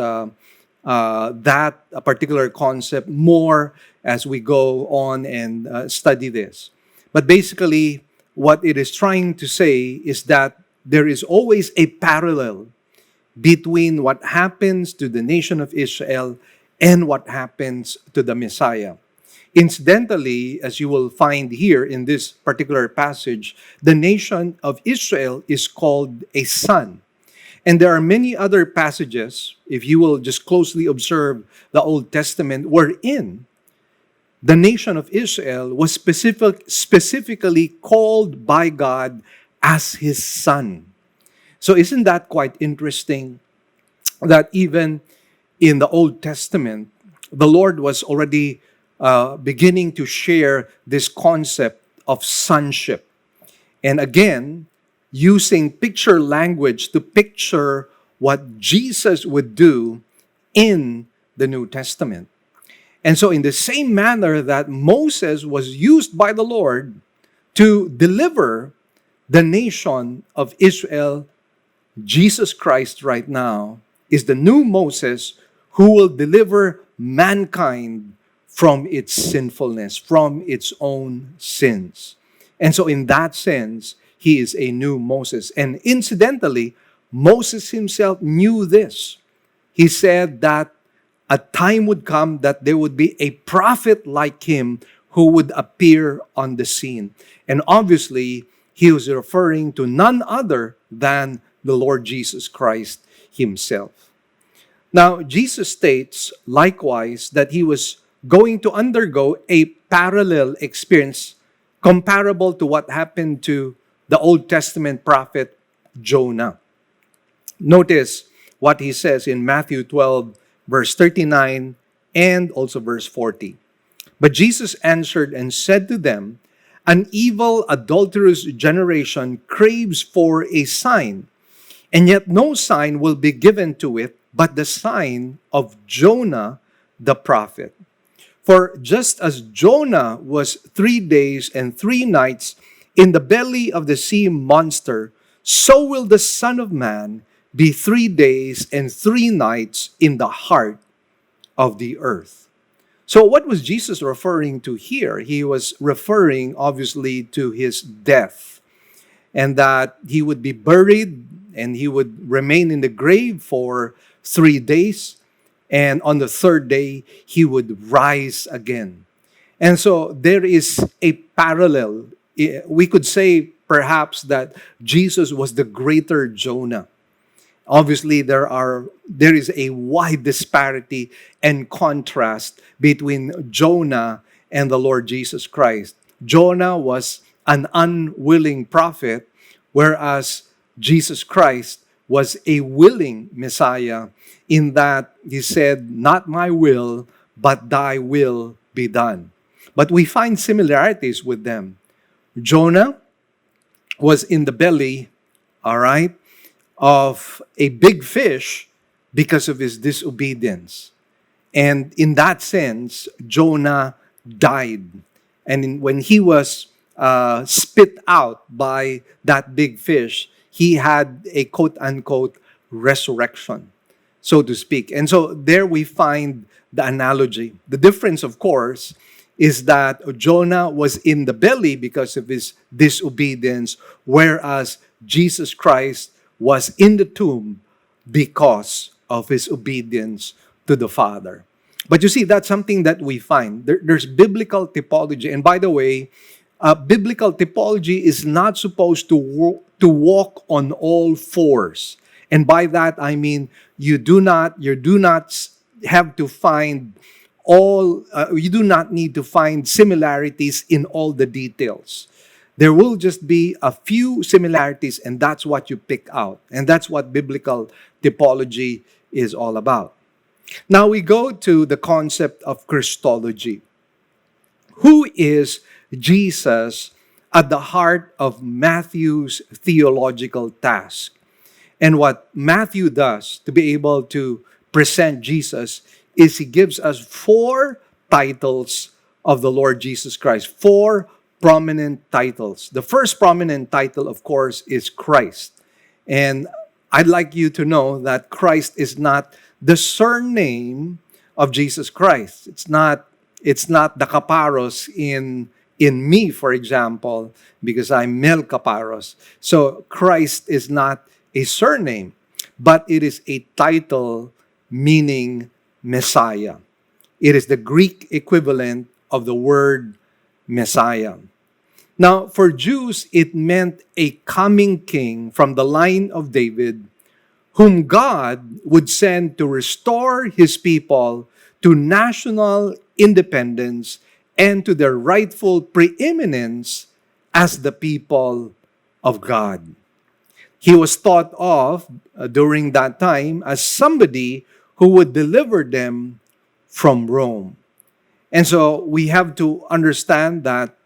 that particular concept more as we go on and study this. But basically, what it is trying to say is that there is always a parallel between what happens to the nation of Israel and what happens to the Messiah. Incidentally, as you will find here in this particular passage, the nation of Israel is called a son. And there are many other passages, if you will just closely observe the Old Testament, wherein the nation of Israel was specifically called by God as his son. So isn't that quite interesting that even in the Old Testament, the Lord was already beginning to share this concept of sonship. And again, using picture language to picture what Jesus would do in the New Testament. And so in the same manner that Moses was used by the Lord to deliver the nation of Israel, Jesus Christ right now is the new Moses who will deliver mankind from its sinfulness, from its own sins. And so in that sense, he is a new Moses. And incidentally, Moses himself knew this. He said that a time would come that there would be a prophet like him who would appear on the scene. And obviously, he was referring to none other than the Lord Jesus Christ himself. Now, Jesus states likewise that he was going to undergo a parallel experience comparable to what happened to the Old Testament prophet Jonah. Notice what he says in Matthew 12, verse 39 and also verse 40. "But Jesus answered and said to them, 'An evil, adulterous generation craves for a sign, and yet no sign will be given to it but the sign of Jonah the prophet. For just as Jonah was 3 days and 3 nights in the belly of the sea monster, so will the Son of Man be 3 days and 3 nights in the heart of the earth.'" So what was Jesus referring to here? He was referring obviously to his death, and that he would be buried and he would remain in the grave for 3 days, and on the 3rd day he would rise again. And so there is a parallel. We could say perhaps that Jesus was the greater Jonah. Obviously, there is a wide disparity and contrast between Jonah and the Lord Jesus Christ. Jonah was an unwilling prophet, whereas Jesus Christ was a willing Messiah, in that he said, "Not my will, but thy will be done." But we find similarities with them. Jonah was in the belly all right, of a big fish because of his disobedience. And in that sense, Jonah died. And when he was spit out by that big fish, he had a quote unquote resurrection, so to speak. And so there we find the analogy. The difference, of course, is that Jonah was in the belly because of his disobedience, whereas Jesus Christ was in the tomb because of his obedience to the Father. But you see, that's something that we find. There's biblical typology. And by the way, biblical typology is not supposed to walk on all fours. And by that, I mean, you do not have to find you do not need to find similarities in all the details. There will just be a few similarities, and that's what you pick out. And that's what biblical typology is all about. Now we go to the concept of Christology. Who is Jesus at the heart of Matthew's theological task? And what Matthew does to be able to present Jesus is he gives us 4 titles of the Lord Jesus Christ, 4 prominent titles. The first prominent title, of course, is Christ. And I'd like you to know that Christ is not the surname of Jesus Christ. It's not the Caparros in me, for example, because I'm Mel Caparros. So Christ is not a surname, but it is a title meaning Messiah. It is the Greek equivalent of the word Messiah. Now, for Jews, it meant a coming king from the line of David, whom God would send to restore his people to national independence and to their rightful preeminence as the people of God. He was thought of during that time as somebody who would deliver them from Rome. And so we have to understand that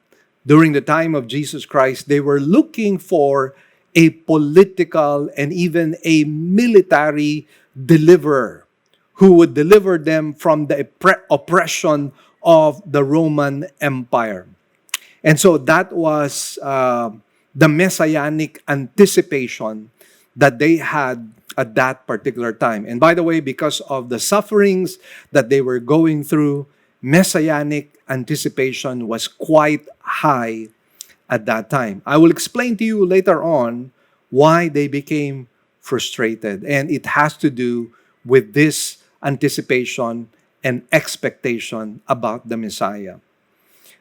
during the time of Jesus Christ, they were looking for a political and even a military deliverer who would deliver them from the oppression of the Roman Empire. And so that was the messianic anticipation that they had at that particular time. And by the way, because of the sufferings that they were going through, messianic anticipation was quite high at that time. I will explain to you later on why they became frustrated. And it has to do with this anticipation and expectation about the Messiah.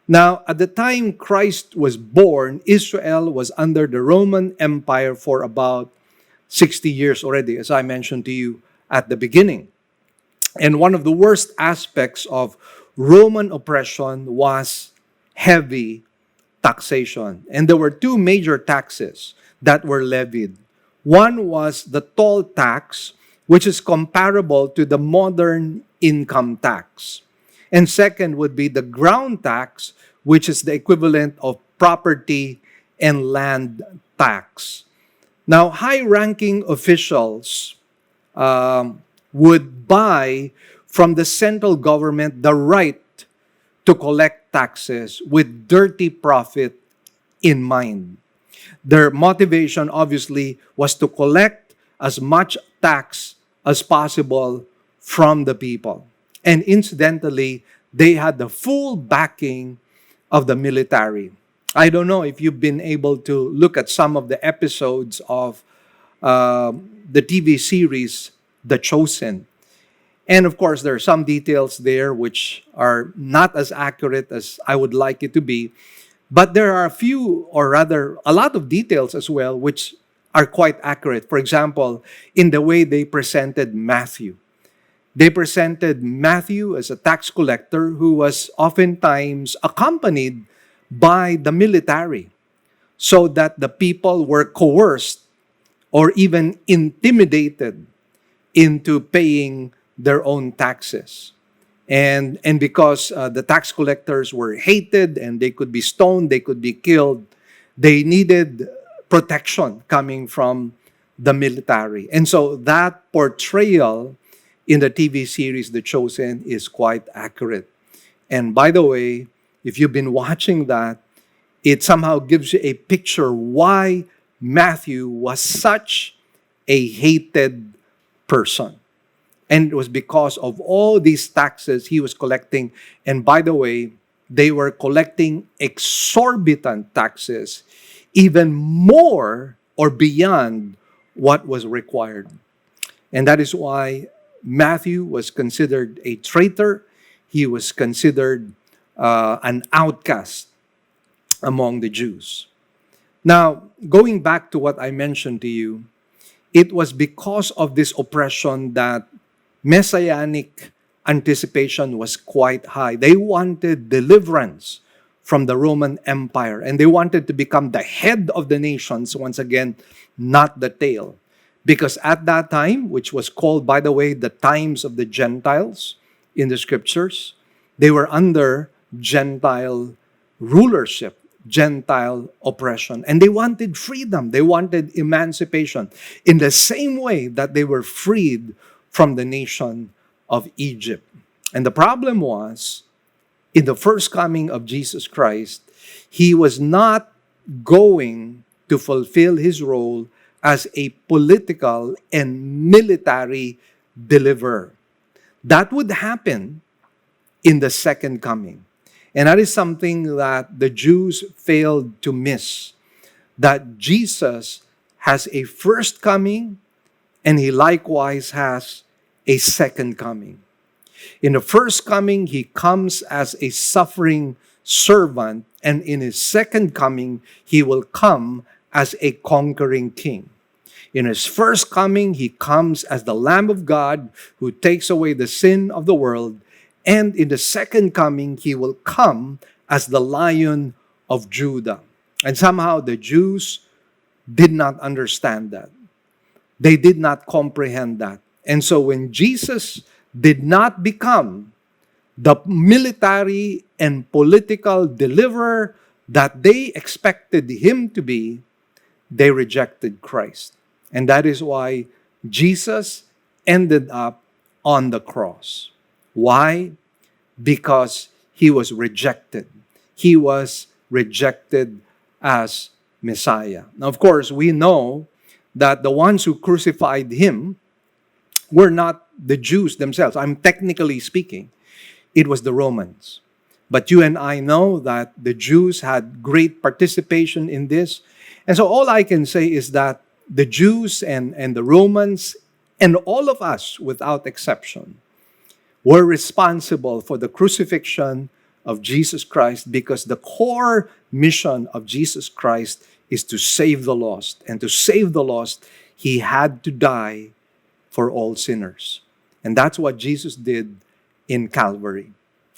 Now, at the time Christ was born, Israel was under the Roman Empire for about 60 years already, as I mentioned to you at the beginning. And one of the worst aspects of Roman oppression was heavy taxation. And there were 2 major taxes that were levied. One was the toll tax, which is comparable to the modern income tax. And second would be the ground tax, which is the equivalent of property and land tax. Now, high-ranking officials would buy from the central government the right to collect taxes with dirty profit in mind. Their motivation, obviously, was to collect as much tax as possible from the people. And incidentally, they had the full backing of the military. I don't know if you've been able to look at some of the episodes of the TV series, The Chosen. And of course, there are some details there which are not as accurate as I would like it to be. But there are a few, or rather, a lot of details as well, which are quite accurate. For example, in the way they presented Matthew. They presented Matthew as a tax collector who was oftentimes accompanied by the military, so that the people were coerced or even intimidated into paying their own taxes. And because the tax collectors were hated and they could be stoned, they could be killed, they needed protection coming from the military. And so that portrayal in the TV series The Chosen is quite accurate. And by the way, if you've been watching that, it somehow gives you a picture why Matthew was such a hated person. And it was because of all these taxes he was collecting. And by the way, they were collecting exorbitant taxes, even more or beyond what was required. And that is why Matthew was considered a traitor. He was considered an outcast among the Jews. Now, going back to what I mentioned to you, it was because of this oppression that messianic anticipation was quite high. They wanted deliverance from the Roman Empire, and they wanted to become the head of the nations, once again, not the tail. Because at that time, which was called, by the way, the times of the Gentiles in the scriptures, they were under Gentile rulership, Gentile oppression. And they wanted freedom. They wanted emancipation in the same way that they were freed from the nation of Egypt. And the problem was, in the first coming of Jesus Christ, he was not going to fulfill his role as a political and military deliverer. That would happen in the second coming. And that is something that the Jews failed to miss. That Jesus has a first coming and he likewise has a second coming. In the first coming, he comes as a suffering servant, and in his second coming, he will come as a conquering king. In his first coming, he comes as the Lamb of God who takes away the sin of the world, and in the second coming, he will come as the Lion of Judah. And somehow the Jews did not understand that. They did not comprehend that. And so when Jesus did not become the military and political deliverer that they expected him to be, they rejected Christ. And that is why Jesus ended up on the cross. Why? Because he was rejected. He was rejected as Messiah. Now, of course, we know that the ones who crucified him were not the Jews themselves. I'm technically speaking. It was the Romans. But you and I know that the Jews had great participation in this. And so all I can say is that the Jews and the Romans and all of us, without exception, were responsible for the crucifixion of Jesus Christ, because the core mission of Jesus Christ is to save the lost. And to save the lost, he had to die for all sinners. And that's what Jesus did in Calvary.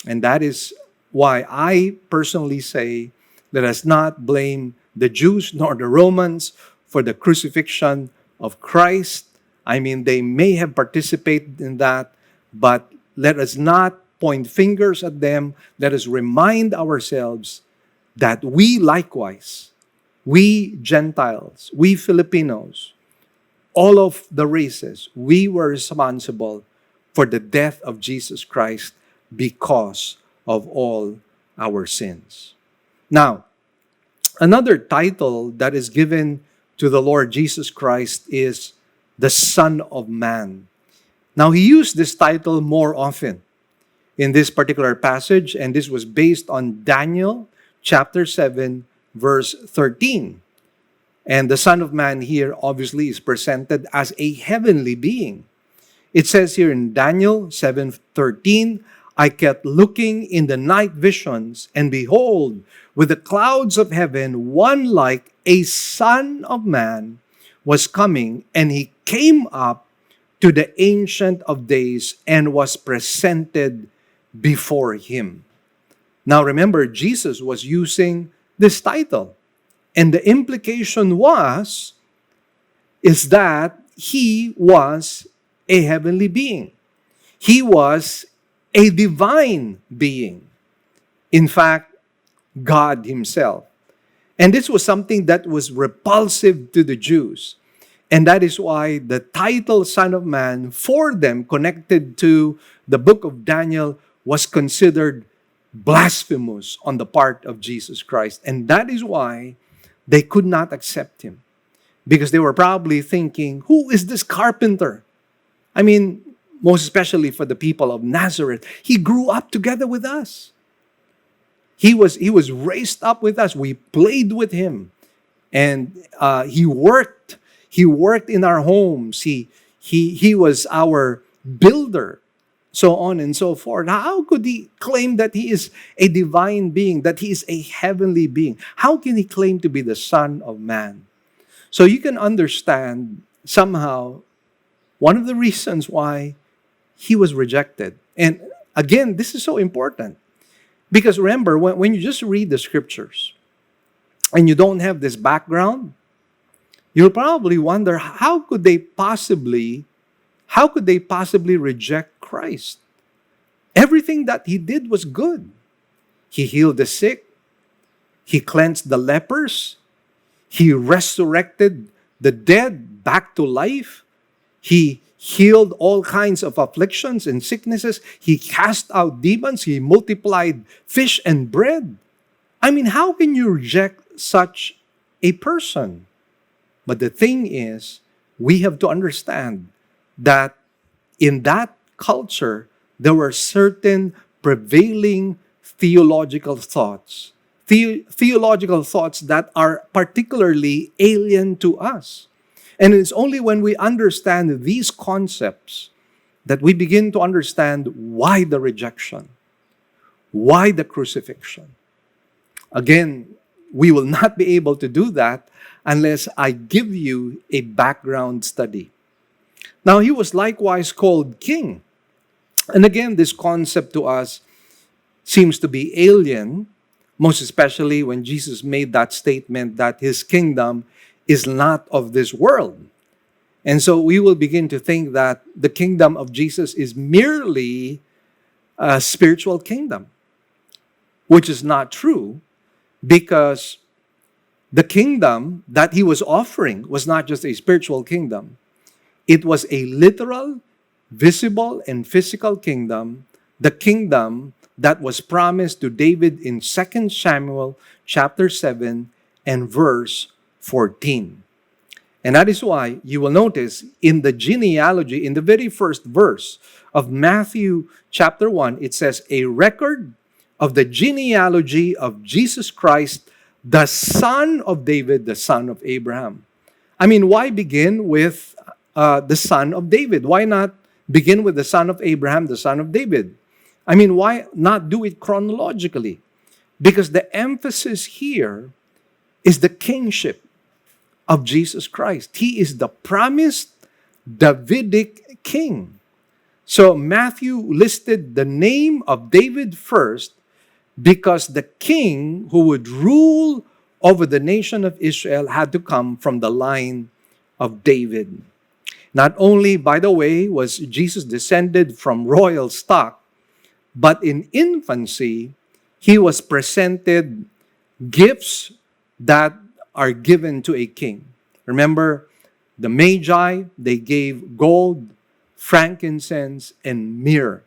And that is why I personally say, let us not blame the Jews nor the Romans for the crucifixion of Christ. I mean, they may have participated in that, but let us not point fingers at them. Let us remind ourselves that we likewise, we Gentiles, we Filipinos, all of the races, we were responsible for the death of Jesus Christ because of all our sins. Now, another title that is given to the Lord Jesus Christ is the Son of Man. Now, he used this title more often in this particular passage, and this was based on Daniel chapter 7, verse 13. And the Son of Man here obviously is presented as a heavenly being. It says here in Daniel 7:13, I kept looking in the night visions, and behold, with the clouds of heaven, one like a Son of Man was coming, and he came up to the Ancient of Days and was presented before him. Now remember, Jesus was using this title. And the implication is that he was a heavenly being. He was a divine being. In fact, God himself. And this was something that was repulsive to the Jews. And that is why the title Son of Man for them, connected to the book of Daniel, was considered blasphemous on the part of Jesus Christ. And that is why they could not accept him. Because they were probably thinking, who is this carpenter? I mean, most especially for the people of Nazareth. He grew up together with us. He was raised up with us. We played with him. And he worked. He worked in our homes. He was our builder. So on and so forth. How could he claim that he is a divine being, that he is a heavenly being? How can he claim to be the Son of Man? So you can understand somehow one of the reasons why he was rejected. And again, this is so important. Because remember, when you just read the scriptures and you don't have this background, you'll probably wonder, how could they possibly reject Christ? Everything that he did was good. He healed the sick. He cleansed the lepers. He resurrected the dead back to life. He healed all kinds of afflictions and sicknesses. He cast out demons. He multiplied fish and bread. I mean, how can you reject such a person? But the thing is, we have to understand that in that culture, there were certain prevailing theological thoughts. Theological thoughts that are particularly alien to us. And it's only when we understand these concepts that we begin to understand why the rejection, why the crucifixion. Again, we will not be able to do that unless I give you a background study. Now, he was likewise called king. And again, this concept to us seems to be alien, most especially when Jesus made that statement that his kingdom is not of this world. And so we will begin to think that the kingdom of Jesus is merely a spiritual kingdom, which is not true, because the kingdom that he was offering was not just a spiritual kingdom. It was a literal, visible, and physical kingdom, the kingdom that was promised to David in 2 Samuel chapter 7 and verse 14. And that is why you will notice in the genealogy, in the very first verse of Matthew chapter 1, it says, a record of the genealogy of Jesus Christ, the son of David, the son of Abraham. I mean, why begin with the son of David? Why not begin with the son of Abraham, the son of David? I mean, why not do it chronologically? Because the emphasis here is the kingship of Jesus Christ. He is the promised Davidic king. So Matthew listed the name of David first because the king who would rule over the nation of Israel had to come from the line of David. Not only, by the way, was Jesus descended from royal stock, but in infancy, he was presented gifts that are given to a king. Remember, the Magi, they gave gold, frankincense, and myrrh.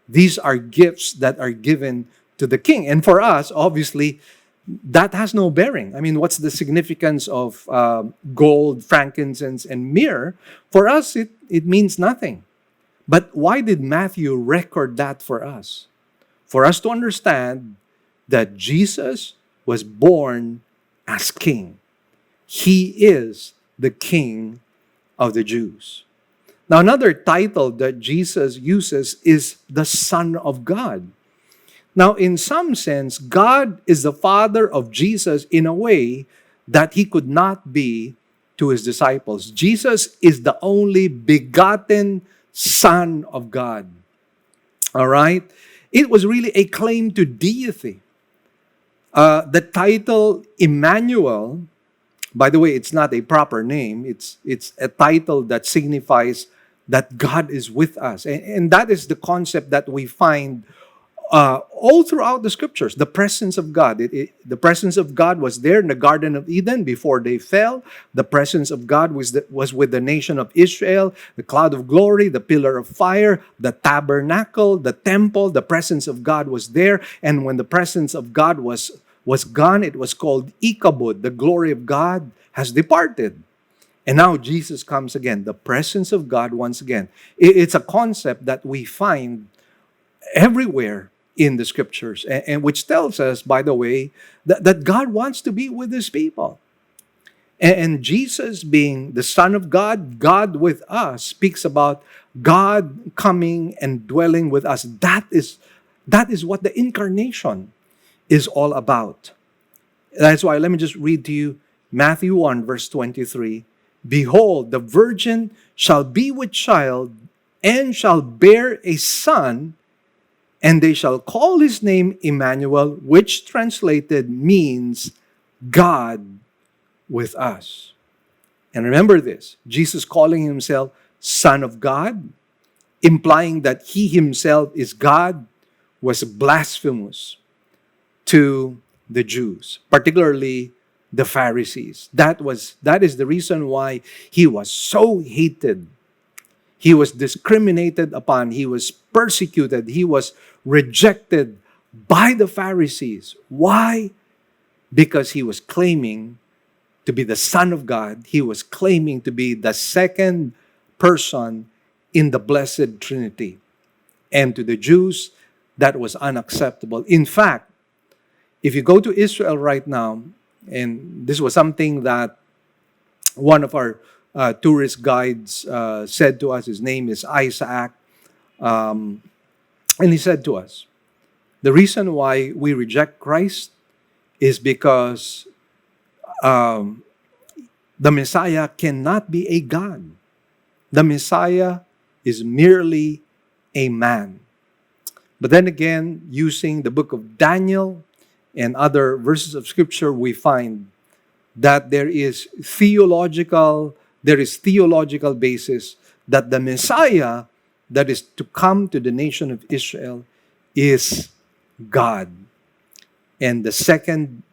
These are gifts that are given to the king. And for us, obviously, that has no bearing. I mean, what's the significance of gold, frankincense, and myrrh? For us, it means nothing. But why did Matthew record that for us? For us to understand that Jesus was born as king. He is the King of the Jews. Now, another title that Jesus uses is the Son of God. Now, in some sense, God is the Father of Jesus in a way that he could not be to his disciples. Jesus is the only begotten Son of God. All right? It was really a claim to deity. The title Emmanuel, by the way, it's not a proper name. It's a title that signifies that God is with us. And that is the concept that we find all throughout the scriptures, the presence of God. The presence of God was there in the Garden of Eden before they fell. The presence of God was with the nation of Israel, the cloud of glory, the pillar of fire, the tabernacle, the temple. The presence of God was there. And when the presence of God was gone, it was called Ichabod. The glory of God has departed. And now Jesus comes again. The presence of God once again. It's a concept that we find everywhere in the scriptures, and which tells us, by the way, that God wants to be with his people. And Jesus being the Son of God, God with us, speaks about God coming and dwelling with us. That is what the incarnation is all about. That's why, let me just read to you Matthew 1, verse 23. Behold, the virgin shall be with child and shall bear a son, and they shall call his name Emmanuel, which translated means God with us. And remember this, Jesus calling himself Son of God, implying that he himself is God, was blasphemous to the Jews, particularly the Pharisees. That is the reason why he was so hated. He was discriminated upon. He was persecuted. He was rejected by the Pharisees. Why? Because he was claiming to be the Son of God. He was claiming to be the second person in the Blessed Trinity. And to the Jews, that was unacceptable. In fact, if you go to Israel right now, and this was something that one of our tourist guides said to us, his name is Isaac, and he said to us, the reason why we reject Christ is because the Messiah cannot be a God. The Messiah is merely a man. But then again, using the book of Daniel and other verses of Scripture, we find that there is theological basis that the Messiah that is to come to the nation of Israel is God and the second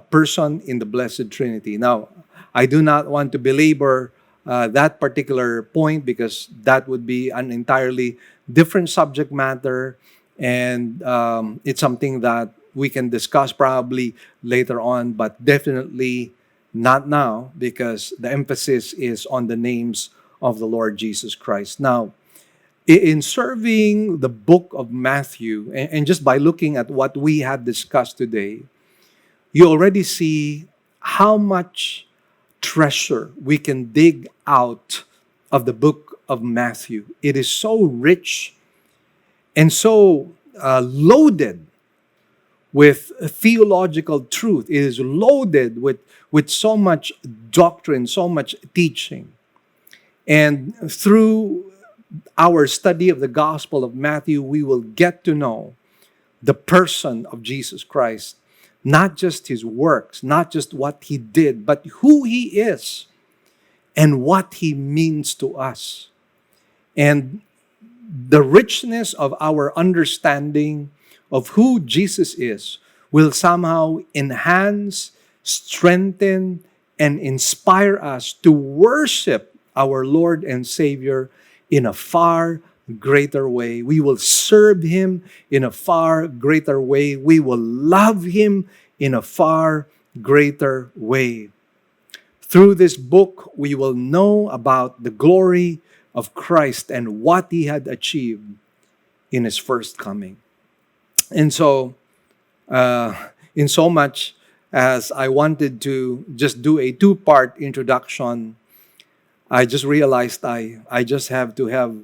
person in the Blessed Trinity. Now, I do not want to belabor that particular point because that would be an entirely different subject matter, and it's something that we can discuss probably later on, but definitely not now, because the emphasis is on the names of the Lord Jesus Christ. Now, in serving the book of Matthew, and just by looking at what we had discussed today, you already see how much treasure we can dig out of the book of Matthew. It is so rich and so loaded with theological truth. It is loaded with so much doctrine, so much teaching. And through our study of the Gospel of Matthew, we will get to know the person of Jesus Christ, not just his works, not just what he did, but who he is and what he means to us. And the richness of our understanding of who Jesus is will somehow enhance, strengthen, and inspire us to worship our Lord and Savior in a far greater way. We will serve him in a far greater way. We will love him in a far greater way. Through this book, we will know about the glory of Christ and what he had achieved in his first coming. And so, in so much as I wanted to just do a two-part introduction, I just realized I just have to have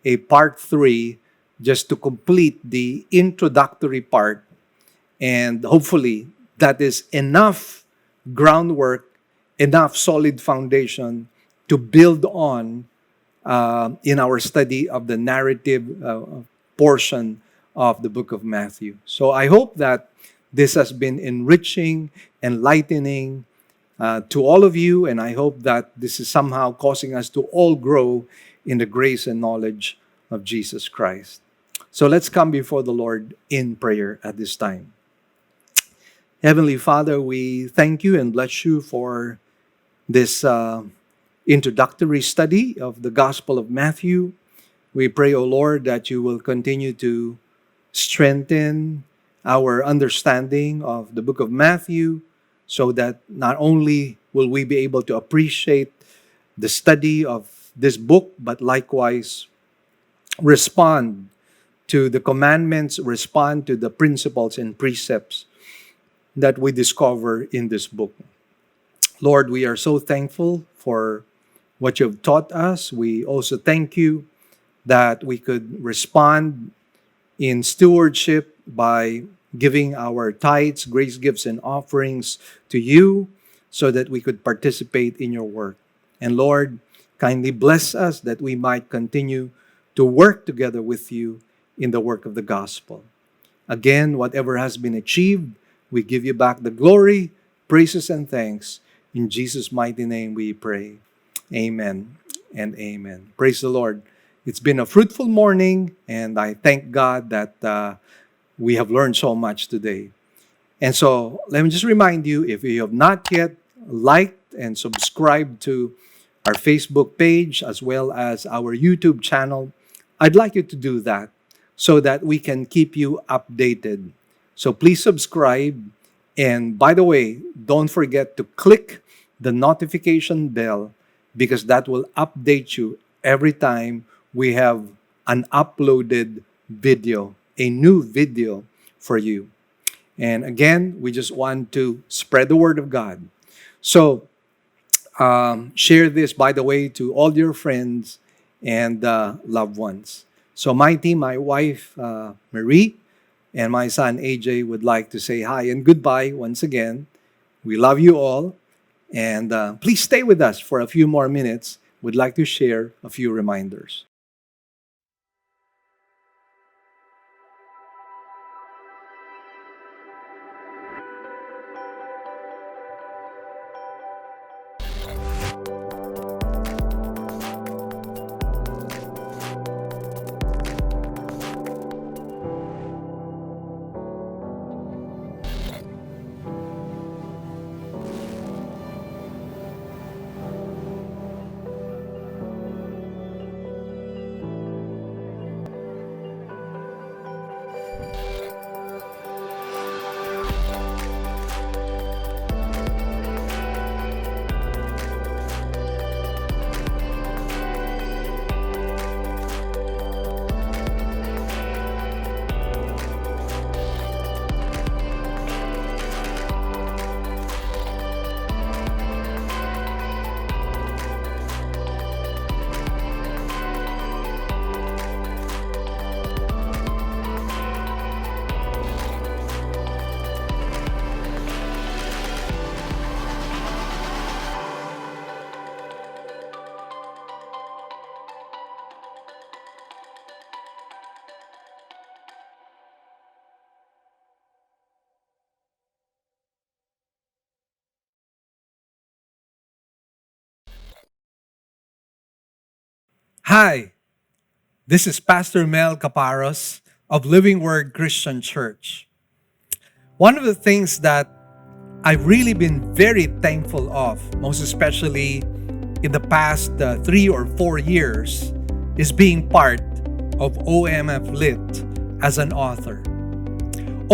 a part 3 just to complete the introductory part. And hopefully that is enough groundwork, enough solid foundation to build on in our study of the narrative portion of the book of Matthew. So I hope that this has been enriching, enlightening to all of you, and I hope that this is somehow causing us to all grow in the grace and knowledge of Jesus Christ. So let's come before the Lord in prayer at this time. Heavenly Father, we thank you and bless you for this introductory study of the Gospel of Matthew. We pray, O Lord, that you will continue to strengthen our understanding of the book of Matthew so that not only will we be able to appreciate the study of this book, but likewise respond to the commandments, respond to the principles and precepts that we discover in this book. Lord, we are so thankful for what you have taught us. We also thank you that we could respond in stewardship by giving our tithes, grace gifts, and offerings to you so that we could participate in your work. And Lord, kindly bless us that we might continue to work together with you in the work of the gospel. Again, whatever has been achieved, we give you back the glory, praises, and thanks. In Jesus' mighty name we pray. Amen and amen. Praise the Lord. It's been a fruitful morning, and I thank God that we have learned so much today. And so, let me just remind you, if you have not yet liked and subscribed to our Facebook page as well as our YouTube channel, I'd like you to do that so that we can keep you updated. So please subscribe. And by the way, don't forget to click the notification bell because that will update you every time we have an uploaded video, a new video for you. And again, we just want to spread the word of God. So share this, by the way, to all your friends and loved ones. So my team, my wife, Marie, and my son, AJ, would like to say hi and goodbye once again. We love you all. And please stay with us for a few more minutes. We'd like to share a few reminders. Hi, this is Pastor Mel Caparros of Living Word Christian Church. One of the things that I've really been very thankful of, most especially in the past 3 or 4 years, is being part of OMF Lit as an author.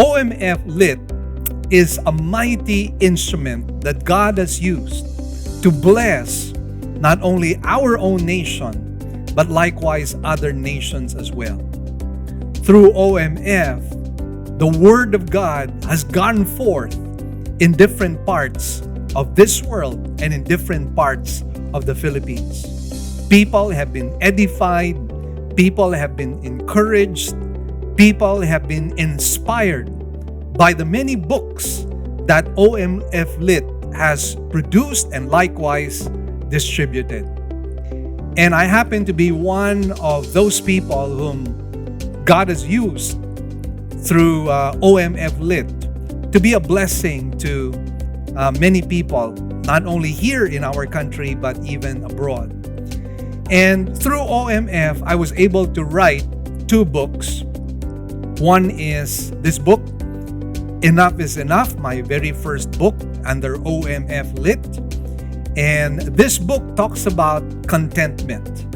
OMF Lit is a mighty instrument that God has used to bless not only our own nation, but likewise other nations as well. Through OMF, the Word of God has gone forth in different parts of this world and in different parts of the Philippines. People have been edified, people have been encouraged, people have been inspired by the many books that OMF Lit has produced and likewise distributed. And I happen to be one of those people whom God has used through OMF Lit to be a blessing to many people, not only here in our country, but even abroad. And through OMF, I was able to write 2 books. One is this book, Enough is Enough, my very first book under OMF Lit. And this book talks about contentment.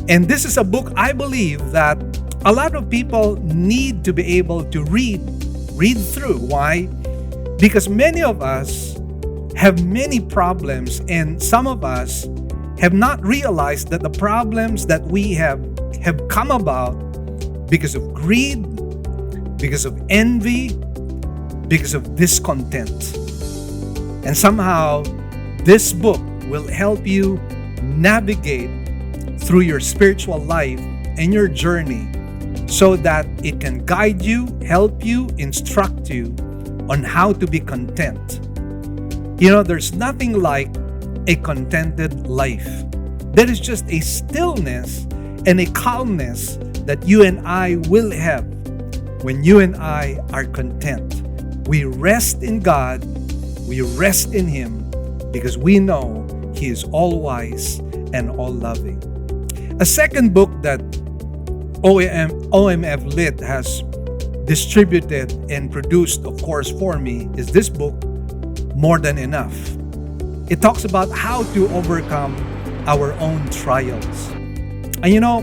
And this is a book I believe that a lot of people need to be able to read through. Why? Because many of us have many problems, and some of us have not realized that the problems that we have come about because of greed, because of envy, because of discontent. And somehow, this book will help you navigate through your spiritual life and your journey so that it can guide you, help you, instruct you on how to be content. You know, there's nothing like a contented life. There is just a stillness and a calmness that you and I will have when you and I are content. We rest in God, we rest in Him because we know He is all-wise and all-loving. A second book that OMF Lit has distributed and produced, of course, for me is this book, More Than Enough. It talks about how to overcome our own trials. And you know,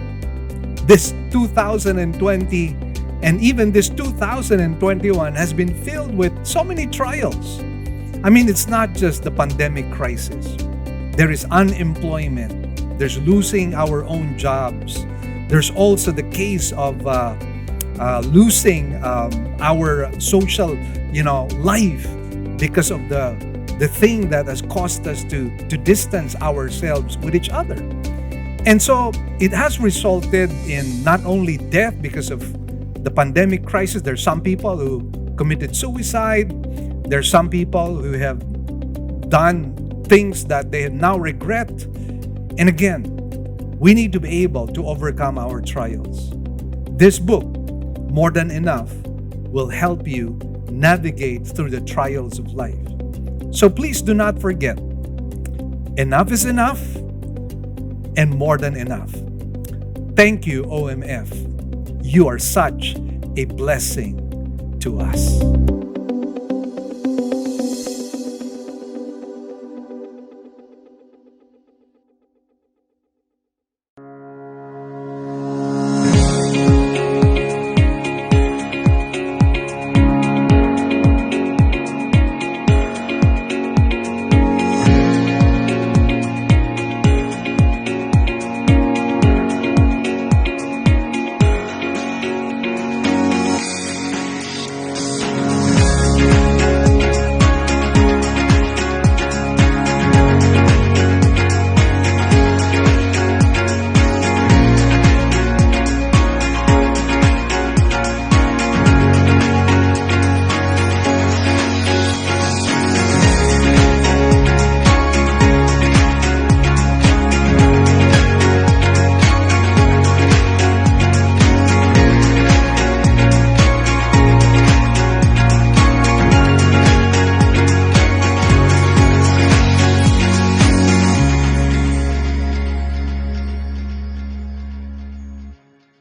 this 2020 and even this 2021 has been filled with so many trials. I mean, it's not just the pandemic crisis. There is unemployment. There's losing our own jobs. There's also the case of losing our social, life because of the thing that has caused us to distance ourselves with each other. And so it has resulted in not only death because of the pandemic crisis. There's some people who committed suicide. There's some people who have done things that they now regret. And again, we need to be able to overcome our trials. This book, More Than Enough, will help you navigate through the trials of life. So please do not forget, enough is enough and more than enough. Thank you, OMF. You are such a blessing to us.